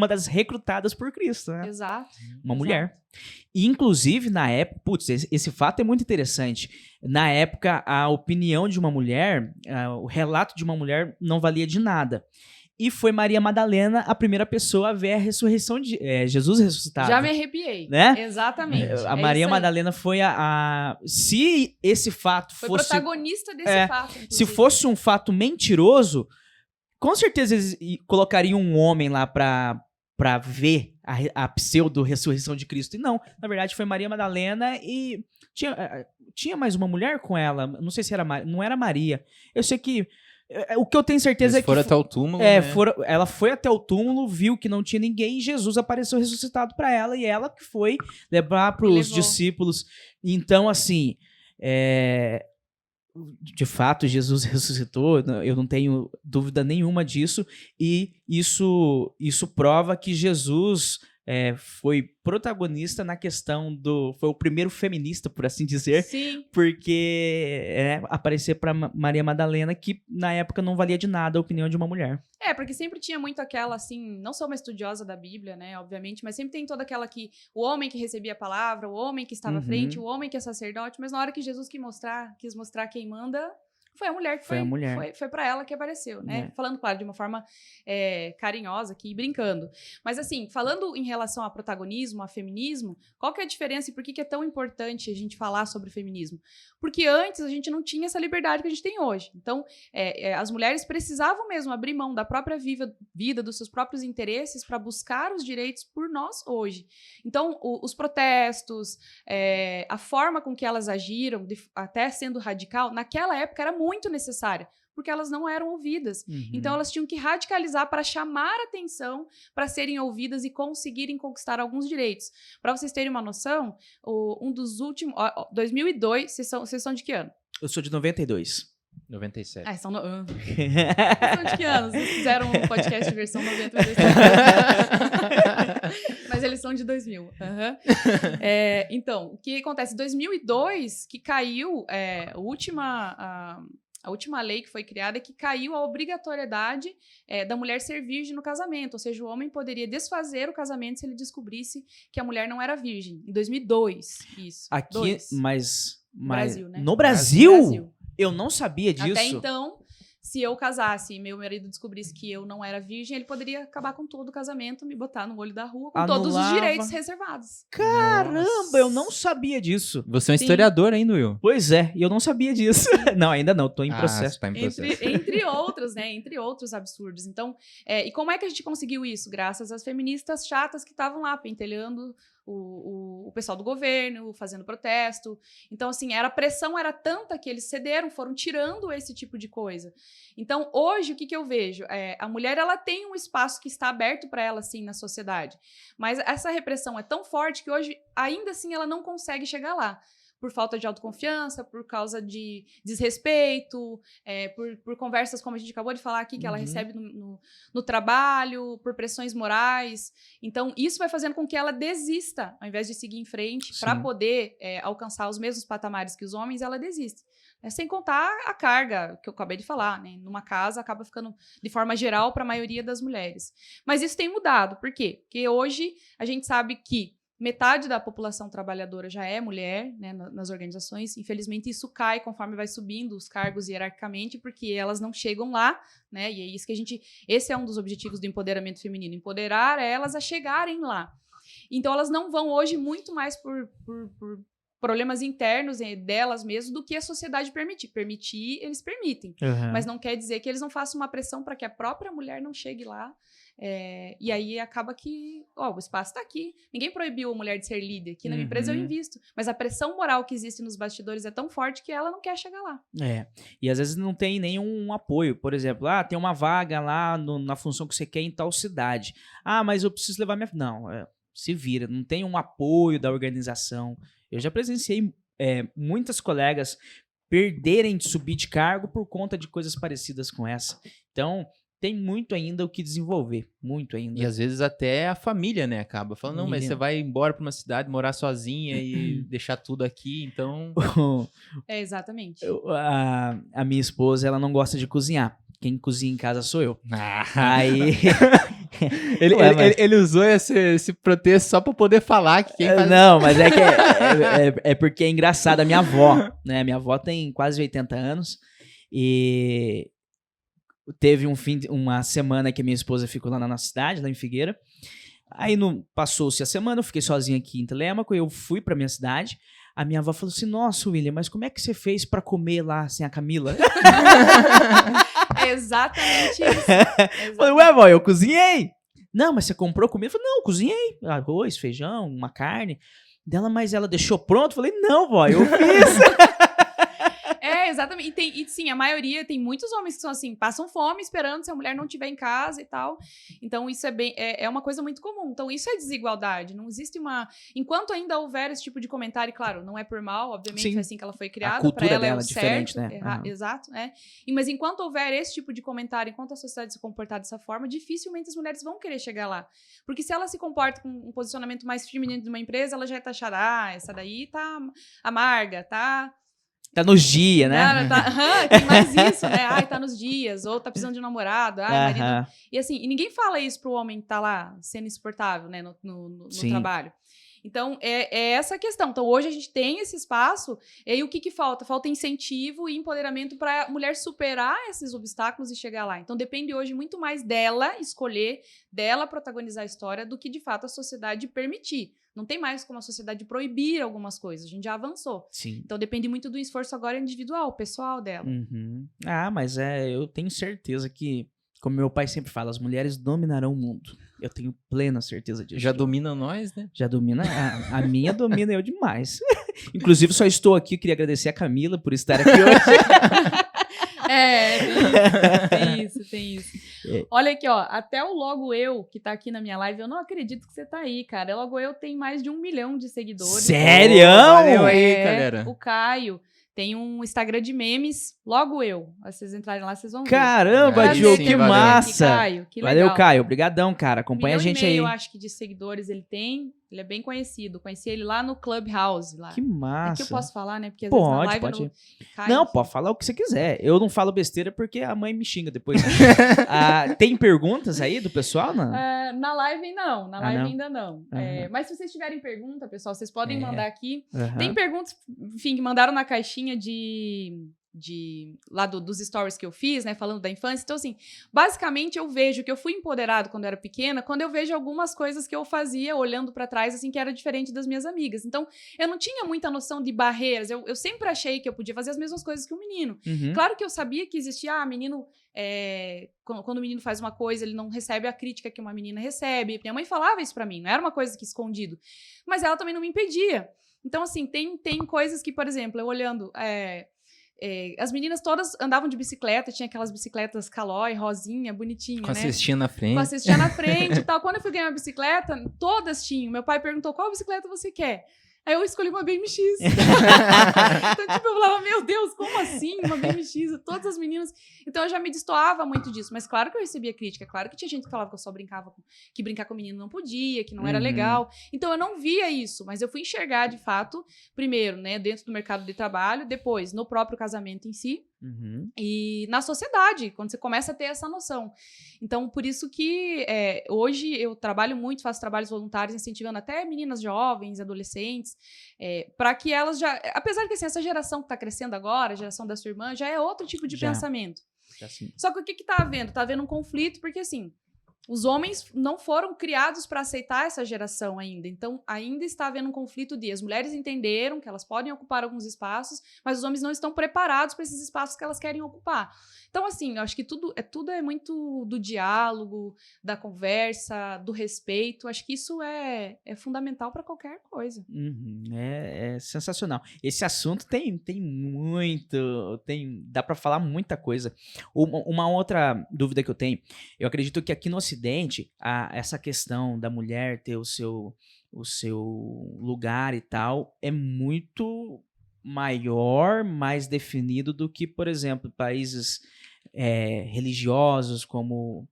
das recrutadas por Cristo, né? Exato. Uma mulher. E, inclusive, na época, esse fato é muito interessante. Na época, a opinião de uma mulher, o relato de uma mulher não valia de nada. E foi Maria Madalena a primeira pessoa a ver a ressurreição de Jesus ressuscitado. Já me arrepiei. Né? Exatamente. A Maria Madalena foi se esse fato foi fosse... protagonista desse fato, inclusive. Se fosse um fato mentiroso, com certeza eles colocariam um homem lá pra ver a pseudo-ressurreição de Cristo. E não, na verdade foi Maria Madalena e tinha mais uma mulher com ela. Não sei se era não era Maria. Eu sei que o que eu tenho certeza é que... foram até o túmulo, né? Ela foi até o túmulo, viu que não tinha ninguém e Jesus apareceu ressuscitado para ela e ela que foi levar para os discípulos. Então, assim, de fato, Jesus ressuscitou, eu não tenho dúvida nenhuma disso e isso prova que Jesus... foi protagonista na questão foi o primeiro feminista, por assim dizer. Sim. Porque aparecer para Maria Madalena, que na época não valia de nada a opinião de uma mulher. Porque sempre tinha muito aquela, assim, não sou uma estudiosa da Bíblia, né, obviamente, mas sempre tem toda aquela que o homem que recebia a palavra, o homem que estava à frente, o homem que é sacerdote, mas na hora que Jesus quis mostrar quem manda... Foi a mulher que foi para ela que apareceu, né? Falando, claro, de uma forma carinhosa aqui, brincando. Mas, assim, falando em relação a protagonismo, a feminismo, qual que é a diferença e por que é tão importante a gente falar sobre feminismo? Porque antes a gente não tinha essa liberdade que a gente tem hoje. Então, as mulheres precisavam mesmo abrir mão da própria vida, dos seus próprios interesses para buscar os direitos por nós hoje. Então, os protestos, a forma com que elas agiram, até sendo radical, naquela época era muito necessária, porque elas não eram ouvidas. Então, elas tinham que radicalizar para chamar atenção, para serem ouvidas e conseguirem conquistar alguns direitos. Para vocês terem uma noção, um dos últimos... 2002, vocês são de que ano? Eu sou de 92. 97. São de que anos? Vocês fizeram um podcast de versão 92. Mas eles são de 2000. Então, o que acontece? Em 2002, que caiu a última lei que foi criada é que caiu a obrigatoriedade da mulher ser virgem no casamento. Ou seja, o homem poderia desfazer o casamento se ele descobrisse que a mulher não era virgem. Em 2002, isso. Aqui, mas Brasil, né? No Brasil? Brasil. Eu não sabia disso. Até então, se eu casasse e meu marido descobrisse que eu não era virgem, ele poderia acabar com todo o casamento, me botar no olho da rua, com todos os direitos reservados. Caramba, eu não sabia disso. Você é um historiador ainda, Will? Pois é, e eu não sabia disso. Não, ainda não, tô em processo. Tá em processo. Entre outros, né? Entre outros absurdos. Então, e como é que a gente conseguiu isso? Graças às feministas chatas que estavam lá pentelhando o pessoal do governo, fazendo protesto. Então, assim, a pressão era tanta que eles cederam, foram tirando esse tipo de coisa. Então, hoje, o que eu vejo? A mulher, ela tem um espaço que está aberto para ela, sim, na sociedade. Mas essa repressão é tão forte que hoje, ainda assim, ela não consegue chegar lá. Por falta de autoconfiança, por causa de desrespeito, por conversas, como a gente acabou de falar aqui, que ela recebe no trabalho, por pressões morais. Então, isso vai fazendo com que ela desista, ao invés de seguir em frente, para poder alcançar os mesmos patamares que os homens, ela desiste. Sem contar a carga, que eu acabei de falar, né? Numa casa acaba ficando de forma geral para a maioria das mulheres. Mas isso tem mudado. Por quê? Porque hoje a gente sabe que metade da população trabalhadora já é mulher, né, nas organizações. Infelizmente, isso cai conforme vai subindo os cargos hierarquicamente, porque elas não chegam lá, né? E é isso que esse é um dos objetivos do empoderamento feminino, empoderar elas a chegarem lá. Então, elas não vão hoje muito mais por problemas internos delas mesmas do que a sociedade permitir. Permitir, eles permitem. Mas não quer dizer que eles não façam uma pressão para que a própria mulher não chegue lá. E aí acaba que o espaço está aqui. Ninguém proibiu a mulher de ser líder. Aqui na minha empresa eu invisto. Mas a pressão moral que existe nos bastidores é tão forte que ela não quer chegar lá. E às vezes não tem nenhum apoio. Por exemplo, tem uma vaga lá na função que você quer em tal cidade. Mas eu preciso levar minha... Não, se vira. Não tem um apoio da organização. Eu já presenciei muitas colegas perderem de subir de cargo por conta de coisas parecidas com essa. Então, tem muito ainda o que desenvolver. Muito ainda. E às vezes até a família, né, acaba falando, não, mas você vai embora para uma cidade, morar sozinha e deixar tudo aqui, então... Exatamente. A minha esposa, ela não gosta de cozinhar. Quem cozinha em casa sou eu. Aí... ele usou esse pretexto só pra poder falar que quem faz... Não, mas é porque é engraçado. A minha avó, né? Minha avó tem quase 80 anos e teve uma semana que a minha esposa ficou lá na nossa cidade, lá em Figueira. Aí passou-se a semana, eu fiquei sozinho aqui em Telêmaco, eu fui pra minha cidade. A minha avó falou assim, nossa, William, mas como é que você fez pra comer lá sem a Camila? É exatamente isso. Falei, ué, vó, eu cozinhei. Não, mas você comprou comida? Eu falei, não, eu cozinhei. Arroz, feijão, uma carne. Mas ela deixou pronto? Eu falei, não, vó, eu fiz. Exatamente. E sim, a maioria, tem muitos homens que são assim, passam fome esperando se a mulher não estiver em casa e tal. Então, isso é uma coisa muito comum. Então, isso é desigualdade. Não existe enquanto ainda houver esse tipo de comentário, claro, não é por mal, obviamente, sim. Foi assim que ela foi criada. A cultura ela dela é é diferente, certo, né? Exato, né? Mas enquanto houver esse tipo de comentário, enquanto a sociedade se comportar dessa forma, dificilmente as mulheres vão querer chegar lá. Porque se ela se comporta com um posicionamento mais firme dentro de uma empresa, ela já é taxada, essa daí tá amarga, tá nos dias, né? Tem mais isso, né? Tá nos dias, ou tá precisando de um namorado, marido. E assim, ninguém fala isso pro homem que tá lá sendo insuportável, né, no trabalho. Então, é essa a questão. Então, hoje a gente tem esse espaço, e aí o que falta? Falta incentivo e empoderamento para a mulher superar esses obstáculos e chegar lá. Então, depende hoje muito mais dela escolher, dela protagonizar a história, do que, de fato, a sociedade permitir. Não tem mais como a sociedade proibir algumas coisas, a gente já avançou. Sim. Então, depende muito do esforço agora individual, pessoal dela. Mas eu tenho certeza que, como meu pai sempre fala, as mulheres dominarão o mundo. Eu tenho plena certeza disso. Já dominam nós, né? Já domina. A minha domina eu demais. Inclusive, só estou aqui, queria agradecer a Camila por estar aqui hoje. Tem isso. Olha aqui, ó, até o Logo Eu, que tá aqui na minha live, eu não acredito que você tá aí, cara. O Logo Eu tem mais de 1 milhão de seguidores. Sério? Valeu aí, galera. O Caio tem um Instagram de memes, Logo Eu. Se vocês entrarem lá, vocês vão ver. Caramba, Diogo, que massa. Caio, que legal. Valeu, Caio. Obrigadão, cara. Acompanha a gente aí. Eu acho que de seguidores ele tem. Ele é bem conhecido. Conheci ele lá no Clubhouse. Lá. Que massa. Aqui eu posso falar, né? Porque às vezes na live pode. Cai, não, pode falar o que você quiser. Eu não falo besteira porque a mãe me xinga depois. Tem perguntas aí do pessoal, não? Na live não. Na live não? ainda não. Uhum. Mas se vocês tiverem pergunta, pessoal, vocês podem mandar aqui. Uhum. Tem perguntas, enfim, que mandaram na caixinha lá dos stories que eu fiz, né, falando da infância. Então, assim, basicamente eu vejo que eu fui empoderado quando eu era pequena, quando eu vejo algumas coisas que eu fazia olhando pra trás, assim, que era diferente das minhas amigas. Então, eu não tinha muita noção de barreiras. Eu sempre achei que eu podia fazer as mesmas coisas que o menino. Uhum. Claro que eu sabia que existia, menino... quando o menino faz uma coisa, ele não recebe a crítica que uma menina recebe. Minha mãe falava isso pra mim, não era uma coisa que escondido. Mas ela também não me impedia. Então, assim, tem coisas que, por exemplo, eu olhando... as meninas todas andavam de bicicleta, tinha aquelas bicicletas Caloi, rosinha, bonitinha, com a né? cestinha na frente. Com a cestinha na frente e tal. Quando eu fui ganhar uma bicicleta, todas tinham. Meu pai perguntou, qual bicicleta você quer? Aí eu escolhi uma BMX. Então, tipo, eu falava, meu Deus, como assim? Uma BMX? Todas as meninas... Então, eu já me destoava muito disso. Mas claro que eu recebia crítica. Claro que tinha gente que falava que eu só brincava que brincar com menino não podia, que não era legal. Então, eu não via isso. Mas eu fui enxergar, de fato, primeiro, né, dentro do mercado de trabalho, depois no próprio casamento em si. E na sociedade, quando você começa a ter essa noção. Então, por isso que hoje eu trabalho muito, faço trabalhos voluntários, incentivando até meninas jovens, adolescentes, para que elas já... Apesar que assim, essa geração que está crescendo agora, a geração da sua irmã, já é outro tipo de pensamento. Só que o que está havendo? Está havendo um conflito, porque assim... Os homens não foram criados para aceitar essa geração ainda. Então, ainda está havendo um conflito de... As mulheres entenderam que elas podem ocupar alguns espaços, mas os homens não estão preparados para esses espaços que elas querem ocupar. Então, assim, eu acho que tudo é muito do diálogo, da conversa, do respeito. Acho que isso é fundamental para qualquer coisa. É sensacional. Esse assunto tem muito... dá para falar muita coisa. Uma outra dúvida que eu tenho, eu acredito que aqui no Ocidente, essa questão da mulher ter o seu lugar e tal é muito maior, mais definido do que, por exemplo, países religiosos como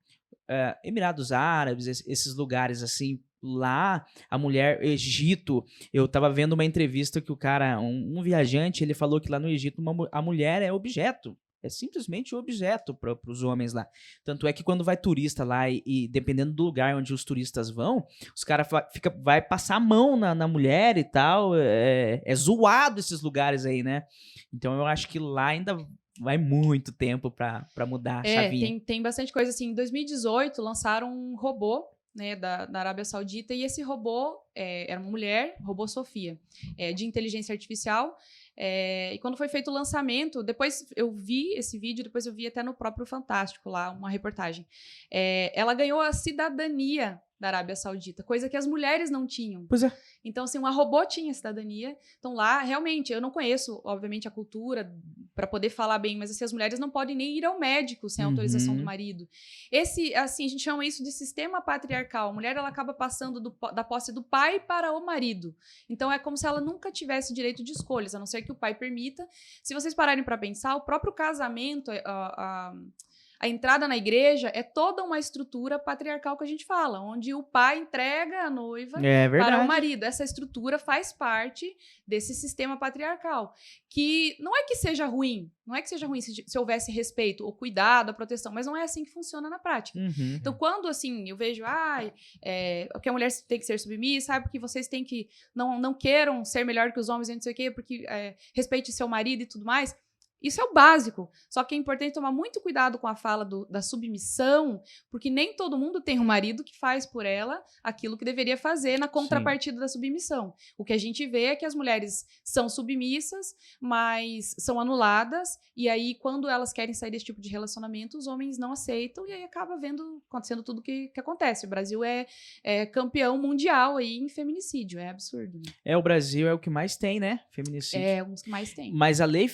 Emirados Árabes, esses lugares assim. Lá, a mulher, Egito, eu tava vendo uma entrevista que o cara, um viajante, ele falou que lá no Egito a mulher é objeto. É simplesmente um objeto para os homens lá. Tanto é que quando vai turista lá e dependendo do lugar onde os turistas vão, os caras vai passar a mão na mulher e tal. É zoado esses lugares aí, né? Então eu acho que lá ainda vai muito tempo para mudar a chavinha. Tem bastante coisa assim. Em 2018 lançaram um robô, né, da Arábia Saudita, e esse robô era uma mulher, robô Sofia, de inteligência artificial. E quando foi feito o lançamento, depois eu vi esse vídeo, depois eu vi até no próprio Fantástico lá, uma reportagem. Ela ganhou a cidadania da Arábia Saudita, coisa que as mulheres não tinham. Pois é. Então, assim, uma robô tinha cidadania. Então, lá, realmente, eu não conheço, obviamente, a cultura para poder falar bem, mas assim, as mulheres não podem nem ir ao médico sem autorização do marido. Assim, a gente chama isso de sistema patriarcal. A mulher, ela acaba passando da posse do pai para o marido. Então, é como se ela nunca tivesse direito de escolhas, a não ser que o pai permita. Se vocês pararem para pensar, o próprio casamento, a entrada na igreja é toda uma estrutura patriarcal que a gente fala, onde o pai entrega a noiva para o marido. Essa estrutura faz parte desse sistema patriarcal, que não é que seja ruim, se houvesse respeito ou cuidado, a proteção, mas não é assim que funciona na prática. Então, quando assim, eu vejo que a mulher tem que ser submissa, porque vocês têm que, não queiram ser melhor que os homens, não sei o quê, porque respeite seu marido e tudo mais. Isso é o básico, só que é importante tomar muito cuidado com a fala da submissão, porque nem todo mundo tem um marido que faz por ela aquilo que deveria fazer na contrapartida da submissão. O que a gente vê é que as mulheres são submissas, mas são anuladas, e aí quando elas querem sair desse tipo de relacionamento, os homens não aceitam, e aí acaba acontecendo tudo que acontece. O Brasil é campeão mundial aí em feminicídio, é absurdo. Né? O Brasil é o que mais tem, né? Feminicídio. É um dos que mais tem. Mas a lei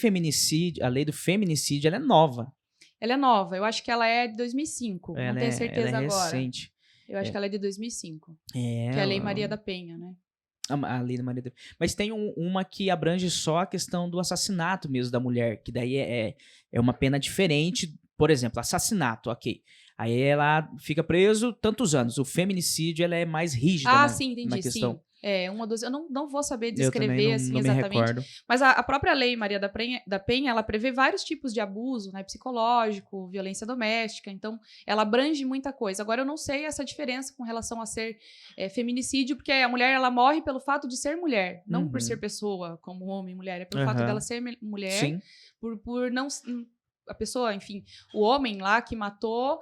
a lei do feminicídio, ela é nova. Ela é nova. Eu acho que ela é de 2005. Não tenho certeza ela é agora. Recente. Eu acho que ela é de 2005. Que é a Lei Maria da Penha, né? A Lei da Maria da Penha. Mas tem uma que abrange só a questão do assassinato mesmo da mulher, que daí é uma pena diferente. Por exemplo, assassinato, ok. Aí ela fica preso tantos anos. O feminicídio, ela é mais rígida sim, entendi, na questão. Sim. Eu não vou saber descrever assim, exatamente. Mas a própria Lei Maria da Penha, ela prevê vários tipos de abuso, né, psicológico, violência doméstica. Então, ela abrange muita coisa. Agora, eu não sei essa diferença com relação a ser feminicídio, porque a mulher, ela morre pelo fato de ser mulher, não por ser pessoa, como homem e mulher. É pelo fato dela ser mulher, por não... A pessoa, enfim, o homem lá que matou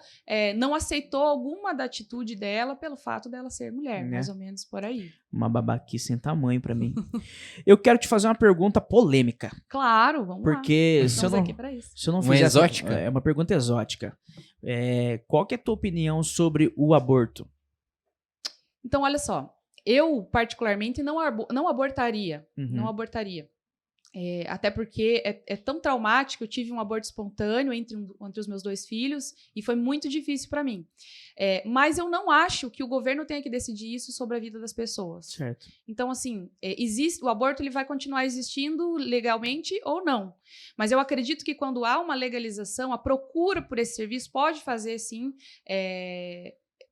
não aceitou alguma da atitude dela pelo fato dela ser mulher, mais ou menos por aí. Uma babaquice sem tamanho pra mim. Eu quero te fazer uma pergunta polêmica. Claro, vamos lá. Porque se eu não fizer exótica? É uma pergunta exótica. Qual que é a tua opinião sobre o aborto? Então, olha só. Eu, particularmente, não abortaria. Uhum. Não abortaria. Até porque é tão traumático. Eu tive um aborto espontâneo entre os meus 2 filhos e foi muito difícil para mim. Mas eu não acho que o governo tenha que decidir isso sobre a vida das pessoas. Certo. Então, assim, o aborto ele vai continuar existindo legalmente ou não. Mas eu acredito que quando há uma legalização, a procura por esse serviço pode fazer, sim,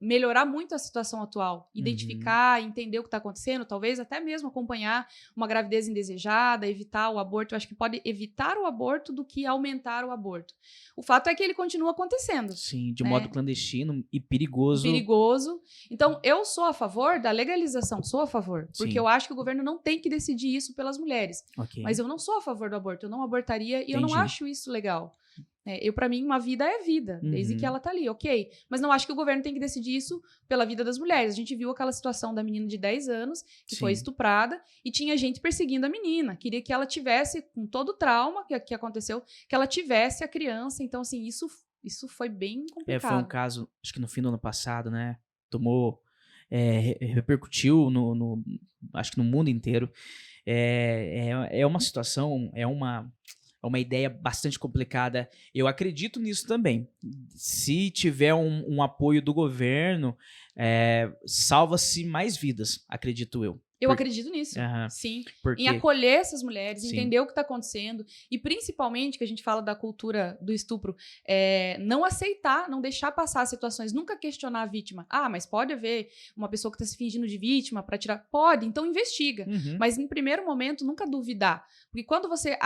melhorar muito a situação atual, identificar, entender o que está acontecendo, talvez até mesmo acompanhar uma gravidez indesejada, evitar o aborto. Eu acho que pode evitar o aborto do que aumentar o aborto. O fato é que ele continua acontecendo. Sim, de modo clandestino e perigoso. Perigoso. Então, eu sou a favor da legalização, sou a favor, porque Sim. eu acho que o governo não tem que decidir isso pelas mulheres. Ok. Mas eu não sou a favor do aborto, eu não abortaria e eu não Entendi. acho isso legal. Para mim, uma vida é vida, desde que ela tá ali, ok. Mas não acho que o governo tem que decidir isso pela vida das mulheres. A gente viu aquela situação da menina de 10 anos, que Sim. foi estuprada, e tinha gente perseguindo a menina. Queria que ela tivesse, com todo o trauma que aconteceu, que ela tivesse a criança. Então, assim, isso foi bem complicado. Foi um caso, acho que no fim do ano passado, né? Tomou, repercutiu acho que no mundo inteiro. É uma situação, é uma ideia bastante complicada. Eu acredito nisso também. Se tiver um apoio do governo, salva-se mais vidas, acredito eu. Eu acredito nisso, Aham. sim. Porque Em acolher essas mulheres, Sim. entender o que está acontecendo e, principalmente, que a gente fala da cultura do estupro, não aceitar, não deixar passar as situações, nunca questionar a vítima. Ah, mas pode haver uma pessoa que está se fingindo de vítima para tirar... Pode, então investiga. Mas, em primeiro momento, nunca duvidar. Porque quando você...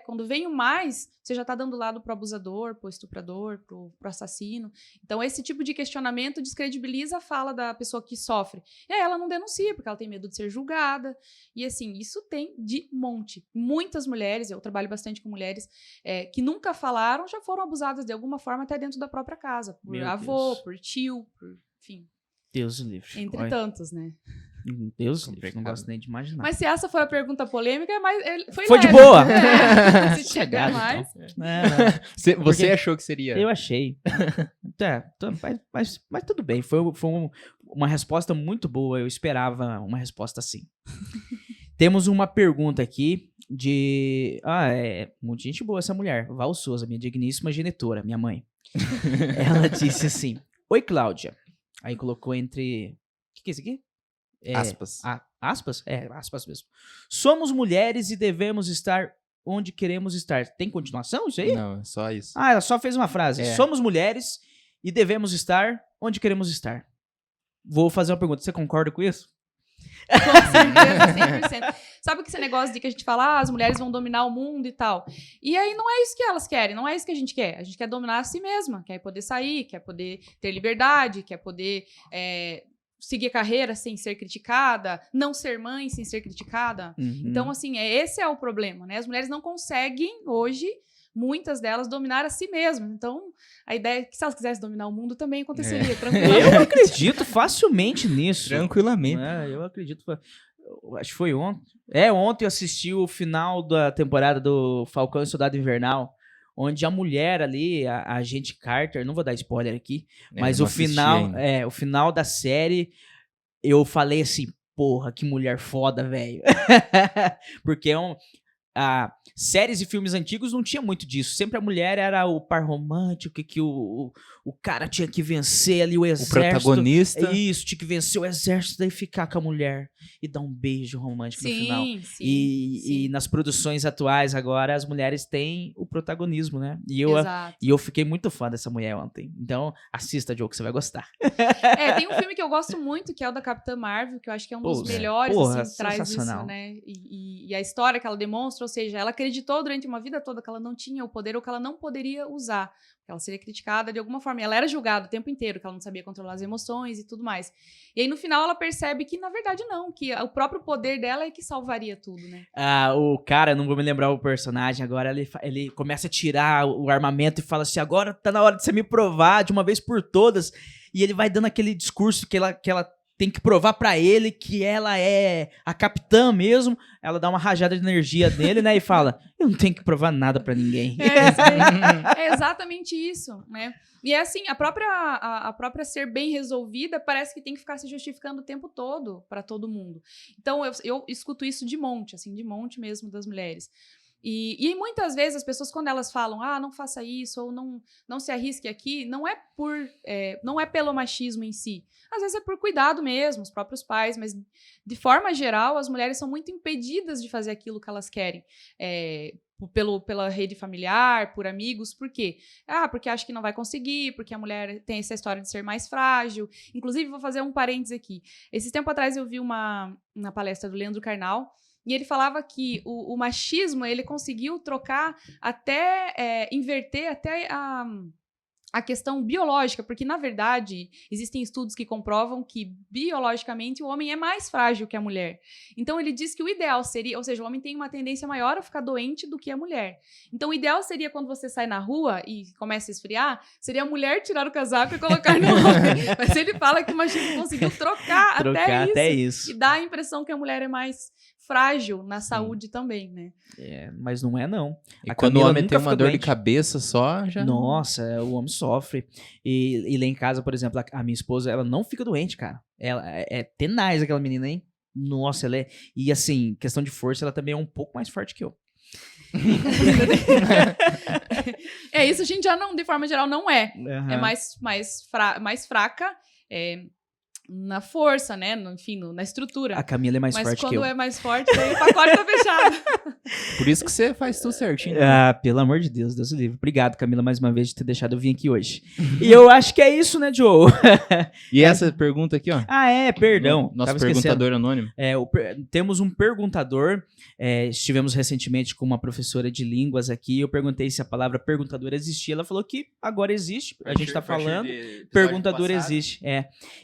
quando vem o mais, você já está dando lado pro abusador, pro estuprador, pro assassino. Então, esse tipo de questionamento descredibiliza a fala da pessoa que sofre. E aí ela não denuncia, porque ela tem medo de ser julgada. E assim, isso tem de monte. Muitas mulheres, eu trabalho bastante com mulheres, que nunca falaram, já foram abusadas de alguma forma até dentro da própria casa. Por Meu avô, Deus. por tio, enfim. Deus o livre. Entre Olha, tantos, né? Deus o livre. Complicado. Não gosto nem de imaginar. Mas se essa foi a pergunta polêmica, Foi de leve. boa. Se chegar Sossegado, mais... Não. Você Porque achou que seria? Eu achei. Mas tudo bem. Foi uma resposta muito boa. Eu esperava uma resposta assim. Temos uma pergunta aqui de... muita gente boa essa mulher. Val Souza, minha digníssima genitora, minha mãe. Ela disse assim: Oi, Cláudia. Aí colocou entre... O que é isso aqui? Aspas. Aspas? Aspas mesmo. Somos mulheres e devemos estar onde queremos estar. Tem continuação isso aí? Não, é só isso. Ela só fez uma frase. É. Somos mulheres e devemos estar onde queremos estar. Vou fazer uma pergunta. Você concorda com isso? Com certeza, 100%. Sabe que esse negócio de que a gente fala, as mulheres vão dominar o mundo e tal. E aí não é isso que elas querem, não é isso que a gente quer. A gente quer dominar a si mesma, quer poder sair, quer poder ter liberdade, quer poder seguir carreira sem ser criticada, não ser mãe sem ser criticada. Então, assim, esse é o problema, né? As mulheres não conseguem hoje, muitas delas, dominar a si mesmas. Então, a ideia é que se elas quisessem dominar o mundo também aconteceria, tranquilamente. Eu acredito facilmente nisso. Tranquilamente. Eu acredito. Acho que foi ontem. Ontem eu assisti o final da temporada do Falcão e Soldado Invernal, onde a mulher ali, a agente Carter, não vou dar spoiler aqui, mas não o assisti final, ainda. o final da série, eu falei assim, porra, que mulher foda, velho. Porque séries e filmes antigos não tinha muito disso. Sempre a mulher era o par romântico, que o cara tinha que vencer ali o O exército. protagonista. Isso, tinha que vencer o exército e ficar com a mulher e dar um beijo romântico no final. Sim. E nas produções atuais agora, as mulheres têm o protagonismo, né? Exato. E eu fiquei muito fã dessa mulher ontem. Então, assista, Diogo, que você vai gostar. Tem um filme que eu gosto muito, que é o da Capitã Marvel, que eu acho que é um dos melhores, assim, traz isso, sensacional. né? E a história que ela demonstra, ou seja, ela acreditou durante uma vida toda que ela não tinha o poder ou que ela não poderia usar. Que ela seria criticada de alguma forma. E ela era julgada o tempo inteiro, que ela não sabia controlar as emoções e tudo mais. E aí, no final, ela percebe que, na verdade, não. Que o próprio poder dela é que salvaria tudo, né? O cara, não vou me lembrar o personagem agora, ele começa a tirar o armamento e fala assim, agora tá na hora de você me provar de uma vez por todas. E ele vai dando aquele discurso que ela tem que provar pra ele que ela é a capitã mesmo. Ela dá uma rajada de energia nele, né? E fala, eu não tenho que provar nada pra ninguém. É exatamente isso, né? E é assim, a própria ser bem resolvida parece que tem que ficar se justificando o tempo todo pra todo mundo. Então, eu escuto isso de monte mesmo das mulheres. E muitas vezes as pessoas, quando elas falam, não faça isso, ou não se arrisque aqui, não é pelo machismo em si. Às vezes é por cuidado mesmo, os próprios pais, mas de forma geral, as mulheres são muito impedidas de fazer aquilo que elas querem. Pela rede familiar, por amigos, por quê? Porque acha que não vai conseguir, porque a mulher tem essa história de ser mais frágil. Inclusive, vou fazer um parênteses aqui. Esse tempo atrás eu vi uma palestra do Leandro Carnal, e ele falava que o machismo, ele conseguiu trocar até, inverter até a questão biológica, porque, na verdade, existem estudos que comprovam que, biologicamente, o homem é mais frágil que a mulher. Então, ele diz que o ideal seria, ou seja, o homem tem uma tendência maior a ficar doente do que a mulher. Então, o ideal seria, quando você sai na rua e começa a esfriar, seria a mulher tirar o casaco e colocar no homem. Mas ele fala que o machismo conseguiu trocar até isso. E dá a impressão que a mulher é mais frágil na saúde também, né? Mas não é, não. E quando o homem tem uma dor de cabeça só, já... Nossa, o homem sofre. E lá em casa, por exemplo, a minha esposa, ela não fica doente, cara. Ela é tenaz, aquela menina, hein? Nossa, ela é... E assim, questão de força, ela também é um pouco mais forte que eu. Isso a gente já não, de forma geral, não é. Uhum. É mais fraca, na força, né? Enfim, na estrutura. A Camila é mais forte que eu. Mas quando é mais forte, daí o pacote tá fechado. Por isso que você faz tudo certinho. Pelo amor de Deus, Deus o livre. Obrigado, Camila, mais uma vez de ter deixado eu vir aqui hoje. E eu acho que é isso, né, Joe? E essa pergunta aqui, ó. Perdão. Nosso perguntador anônimo. Temos um perguntador. Estivemos recentemente com uma professora de línguas aqui. Eu perguntei se a palavra perguntador existia. Ela falou que agora existe. A gente tá falando. Perguntador existe.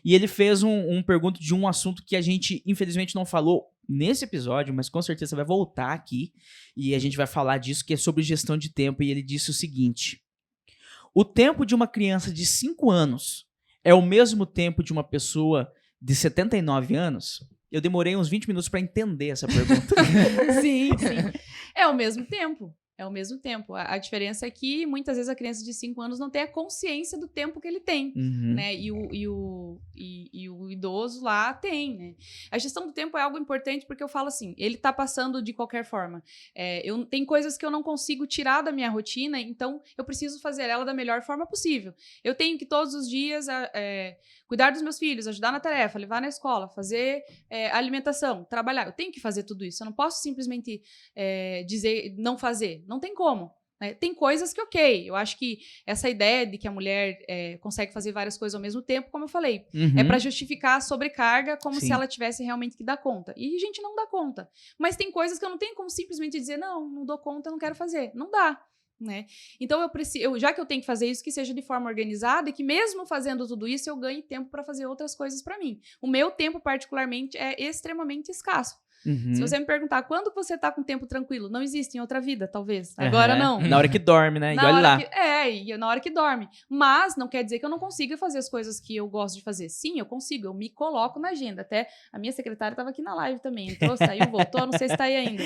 E ele fez um pergunta de um assunto que a gente, infelizmente, não falou nesse episódio, mas com certeza vai voltar aqui e a gente vai falar disso, que é sobre gestão de tempo. E ele disse o seguinte: o tempo de uma criança de 5 anos é o mesmo tempo de uma pessoa de 79 anos? Eu demorei uns 20 minutos para entender essa pergunta. Sim. É o mesmo tempo. É o mesmo tempo. A diferença é que muitas vezes a criança de 5 anos não tem a consciência do tempo que ele tem, né? E o idoso lá tem, né? A gestão do tempo é algo importante porque eu falo assim, ele tá passando de qualquer forma. Tem coisas que eu não consigo tirar da minha rotina, então eu preciso fazer ela da melhor forma possível. Eu tenho que todos os dias cuidar dos meus filhos, ajudar na tarefa, levar na escola, fazer alimentação, trabalhar. Eu tenho que fazer tudo isso. Eu não posso simplesmente dizer não fazer. Não tem como. Né? Tem coisas que, eu acho que essa ideia de que a mulher consegue fazer várias coisas ao mesmo tempo, como eu falei, é para justificar a sobrecarga como se ela tivesse realmente que dar conta. E a gente não dá conta. Mas tem coisas que eu não tenho como simplesmente dizer, não dou conta, não quero fazer. Não dá. Né? Então, já que eu tenho que fazer isso, que seja de forma organizada e que mesmo fazendo tudo isso, eu ganhe tempo para fazer outras coisas para mim. O meu tempo, particularmente, é extremamente escasso. Se você me perguntar, quando você tá com tempo tranquilo? Não existe em outra vida, talvez. Agora não. Na hora que dorme, né? E olha lá. Na hora que dorme. Mas não quer dizer que eu não consiga fazer as coisas que eu gosto de fazer. Sim, eu consigo. Eu me coloco na agenda. Até a minha secretária estava aqui na live também. Entrou, saiu, voltou. Não sei se tá aí ainda.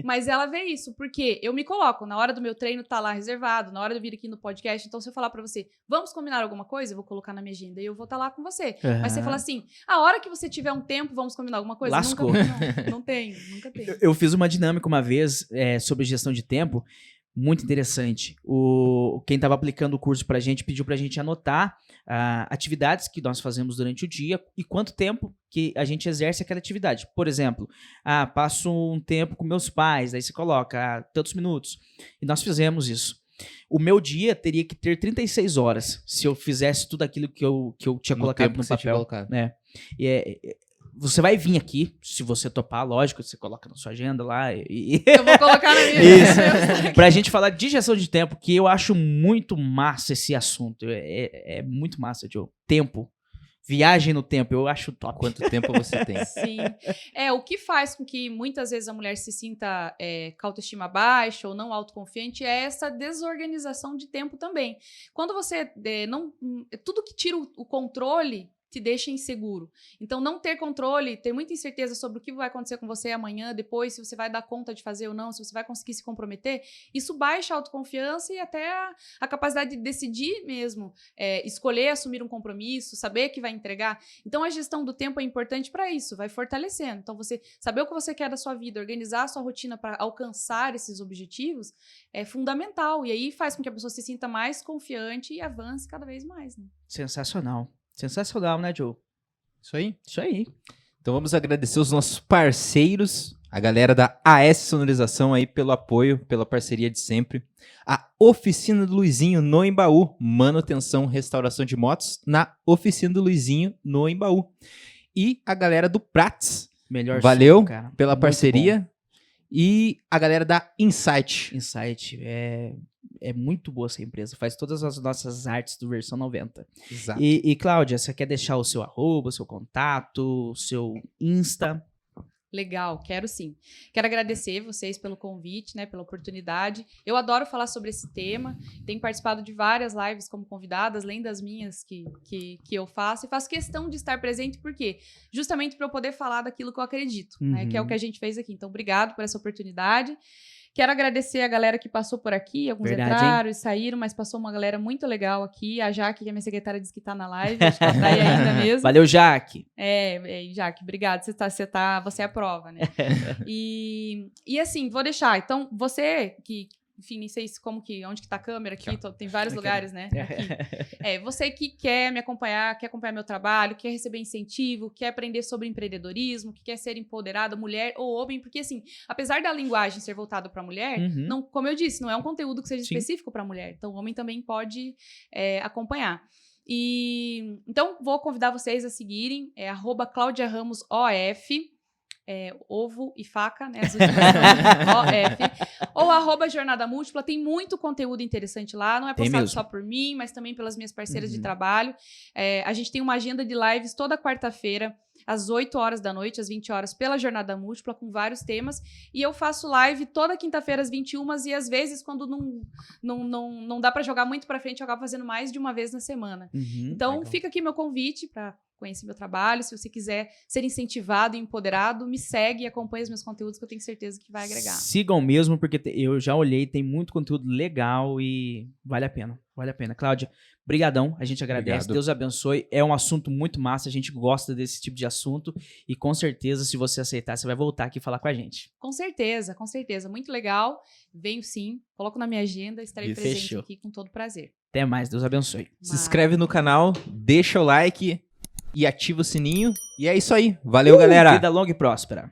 Mas ela vê isso. Porque eu me coloco. Na hora do meu treino tá lá reservado. Na hora de eu vir aqui no podcast. Então, se eu falar pra você, vamos combinar alguma coisa? Eu vou colocar na minha agenda e eu vou estar lá com você. Mas você fala assim, a hora que você tiver um tempo, vamos combinar alguma coisa? Lascou. Não tenho, nunca tenho. Eu fiz uma dinâmica uma vez sobre gestão de tempo, muito interessante. Quem estava aplicando o curso pra gente pediu pra gente anotar atividades que nós fazemos durante o dia e quanto tempo que a gente exerce aquela atividade. Por exemplo, passo um tempo com meus pais, aí você coloca tantos minutos. E nós fizemos isso. O meu dia teria que ter 36 horas se eu fizesse tudo aquilo que eu tinha colocado no papel. Você vai vir aqui, se você topar, lógico, você coloca na sua agenda lá Eu vou colocar na minha agenda. Pra gente falar de gestão de tempo, que eu acho muito massa esse assunto. É muito massa, Joe. Tempo. Viagem no tempo, eu acho top. Quanto tempo você tem? Sim. O que faz com que muitas vezes a mulher se sinta com a autoestima baixa ou não autoconfiante é essa desorganização de tempo também. Quando você tudo que tira o controle te deixa inseguro. Então, não ter controle, ter muita incerteza sobre o que vai acontecer com você amanhã, depois, se você vai dar conta de fazer ou não, se você vai conseguir se comprometer, isso baixa a autoconfiança e até a capacidade de decidir mesmo, escolher assumir um compromisso, saber que vai entregar. Então, a gestão do tempo é importante para isso, vai fortalecendo. Então, você saber o que você quer da sua vida, organizar a sua rotina para alcançar esses objetivos é fundamental. E aí faz com que a pessoa se sinta mais confiante e avance cada vez mais, né? Sensacional. Sensacional, né, Joe? Isso aí. Isso aí. Então vamos agradecer os nossos parceiros, a galera da AS Sonorização aí pelo apoio, pela parceria de sempre. A Oficina do Luizinho no Embaú, manutenção, restauração de motos na Oficina do Luizinho no Embaú. E a galera do Prats, Melhor valeu som, cara. pela Muito parceria. bom. E a galera da Insight. Insight é muito boa essa empresa. Faz todas as nossas artes do versão 90. Exato. E Cláudia, você quer deixar o seu arroba, o seu contato, o seu Insta? Legal, quero sim. Quero agradecer vocês pelo convite, né, pela oportunidade. Eu adoro falar sobre esse tema. Tenho participado de várias lives como convidadas, além das minhas que eu faço. E faço questão de estar presente, por quê? Justamente para eu poder falar daquilo que eu acredito, né, que é o que a gente fez aqui. Então, obrigado por essa oportunidade. Quero agradecer a galera que passou por aqui. Alguns entraram e saíram, mas passou uma galera muito legal aqui. A Jaque, que é minha secretária, disse que tá na live. Acho que ela tá aí ainda mesmo. Valeu, Jaque. Jaque, obrigada. Você é a prova, né? E assim, vou deixar. Então, você que... Enfim, nem sei onde que tá a câmera aqui, tem vários lugares, né? Aqui. Você que quer me acompanhar, quer acompanhar meu trabalho, quer receber incentivo, quer aprender sobre empreendedorismo, que quer ser empoderada, mulher ou homem, porque assim, apesar da linguagem ser voltada para mulher, não, como eu disse, não é um conteúdo que seja específico para mulher. Então, o homem também pode acompanhar. E então, vou convidar vocês a seguirem, @ClaudiaRamosOF. Ovo e faca, né? As últimas OF. Ou @Jornada Múltipla. Tem muito conteúdo interessante lá. Não é postado só por mim, mas também pelas minhas parceiras de trabalho. A gente tem uma agenda de lives toda quarta-feira, às 8 horas da noite, às 20 horas, pela Jornada Múltipla, com vários temas. E eu faço live toda quinta-feira, às 21h, e às vezes, quando não dá pra jogar muito pra frente, eu acabo fazendo mais de uma vez na semana. Então, legal. Fica aqui meu convite pra conhecer meu trabalho. Se você quiser ser incentivado e empoderado, me segue e acompanhe os meus conteúdos, que eu tenho certeza que vai agregar. Sigam mesmo, porque eu já olhei, tem muito conteúdo legal e vale a pena. Vale a pena. Cláudia, brigadão, a gente agradece. Obrigado. Deus abençoe. É um assunto muito massa, a gente gosta desse tipo de assunto e com certeza, se você aceitar, você vai voltar aqui e falar com a gente. Com certeza. Muito legal. Venho sim, coloco na minha agenda, estarei presente aqui com todo prazer. Até mais, Deus abençoe. Se inscreve no canal, deixa o like e ativa o sininho. E é isso aí. Valeu, galera. Vida longa e próspera.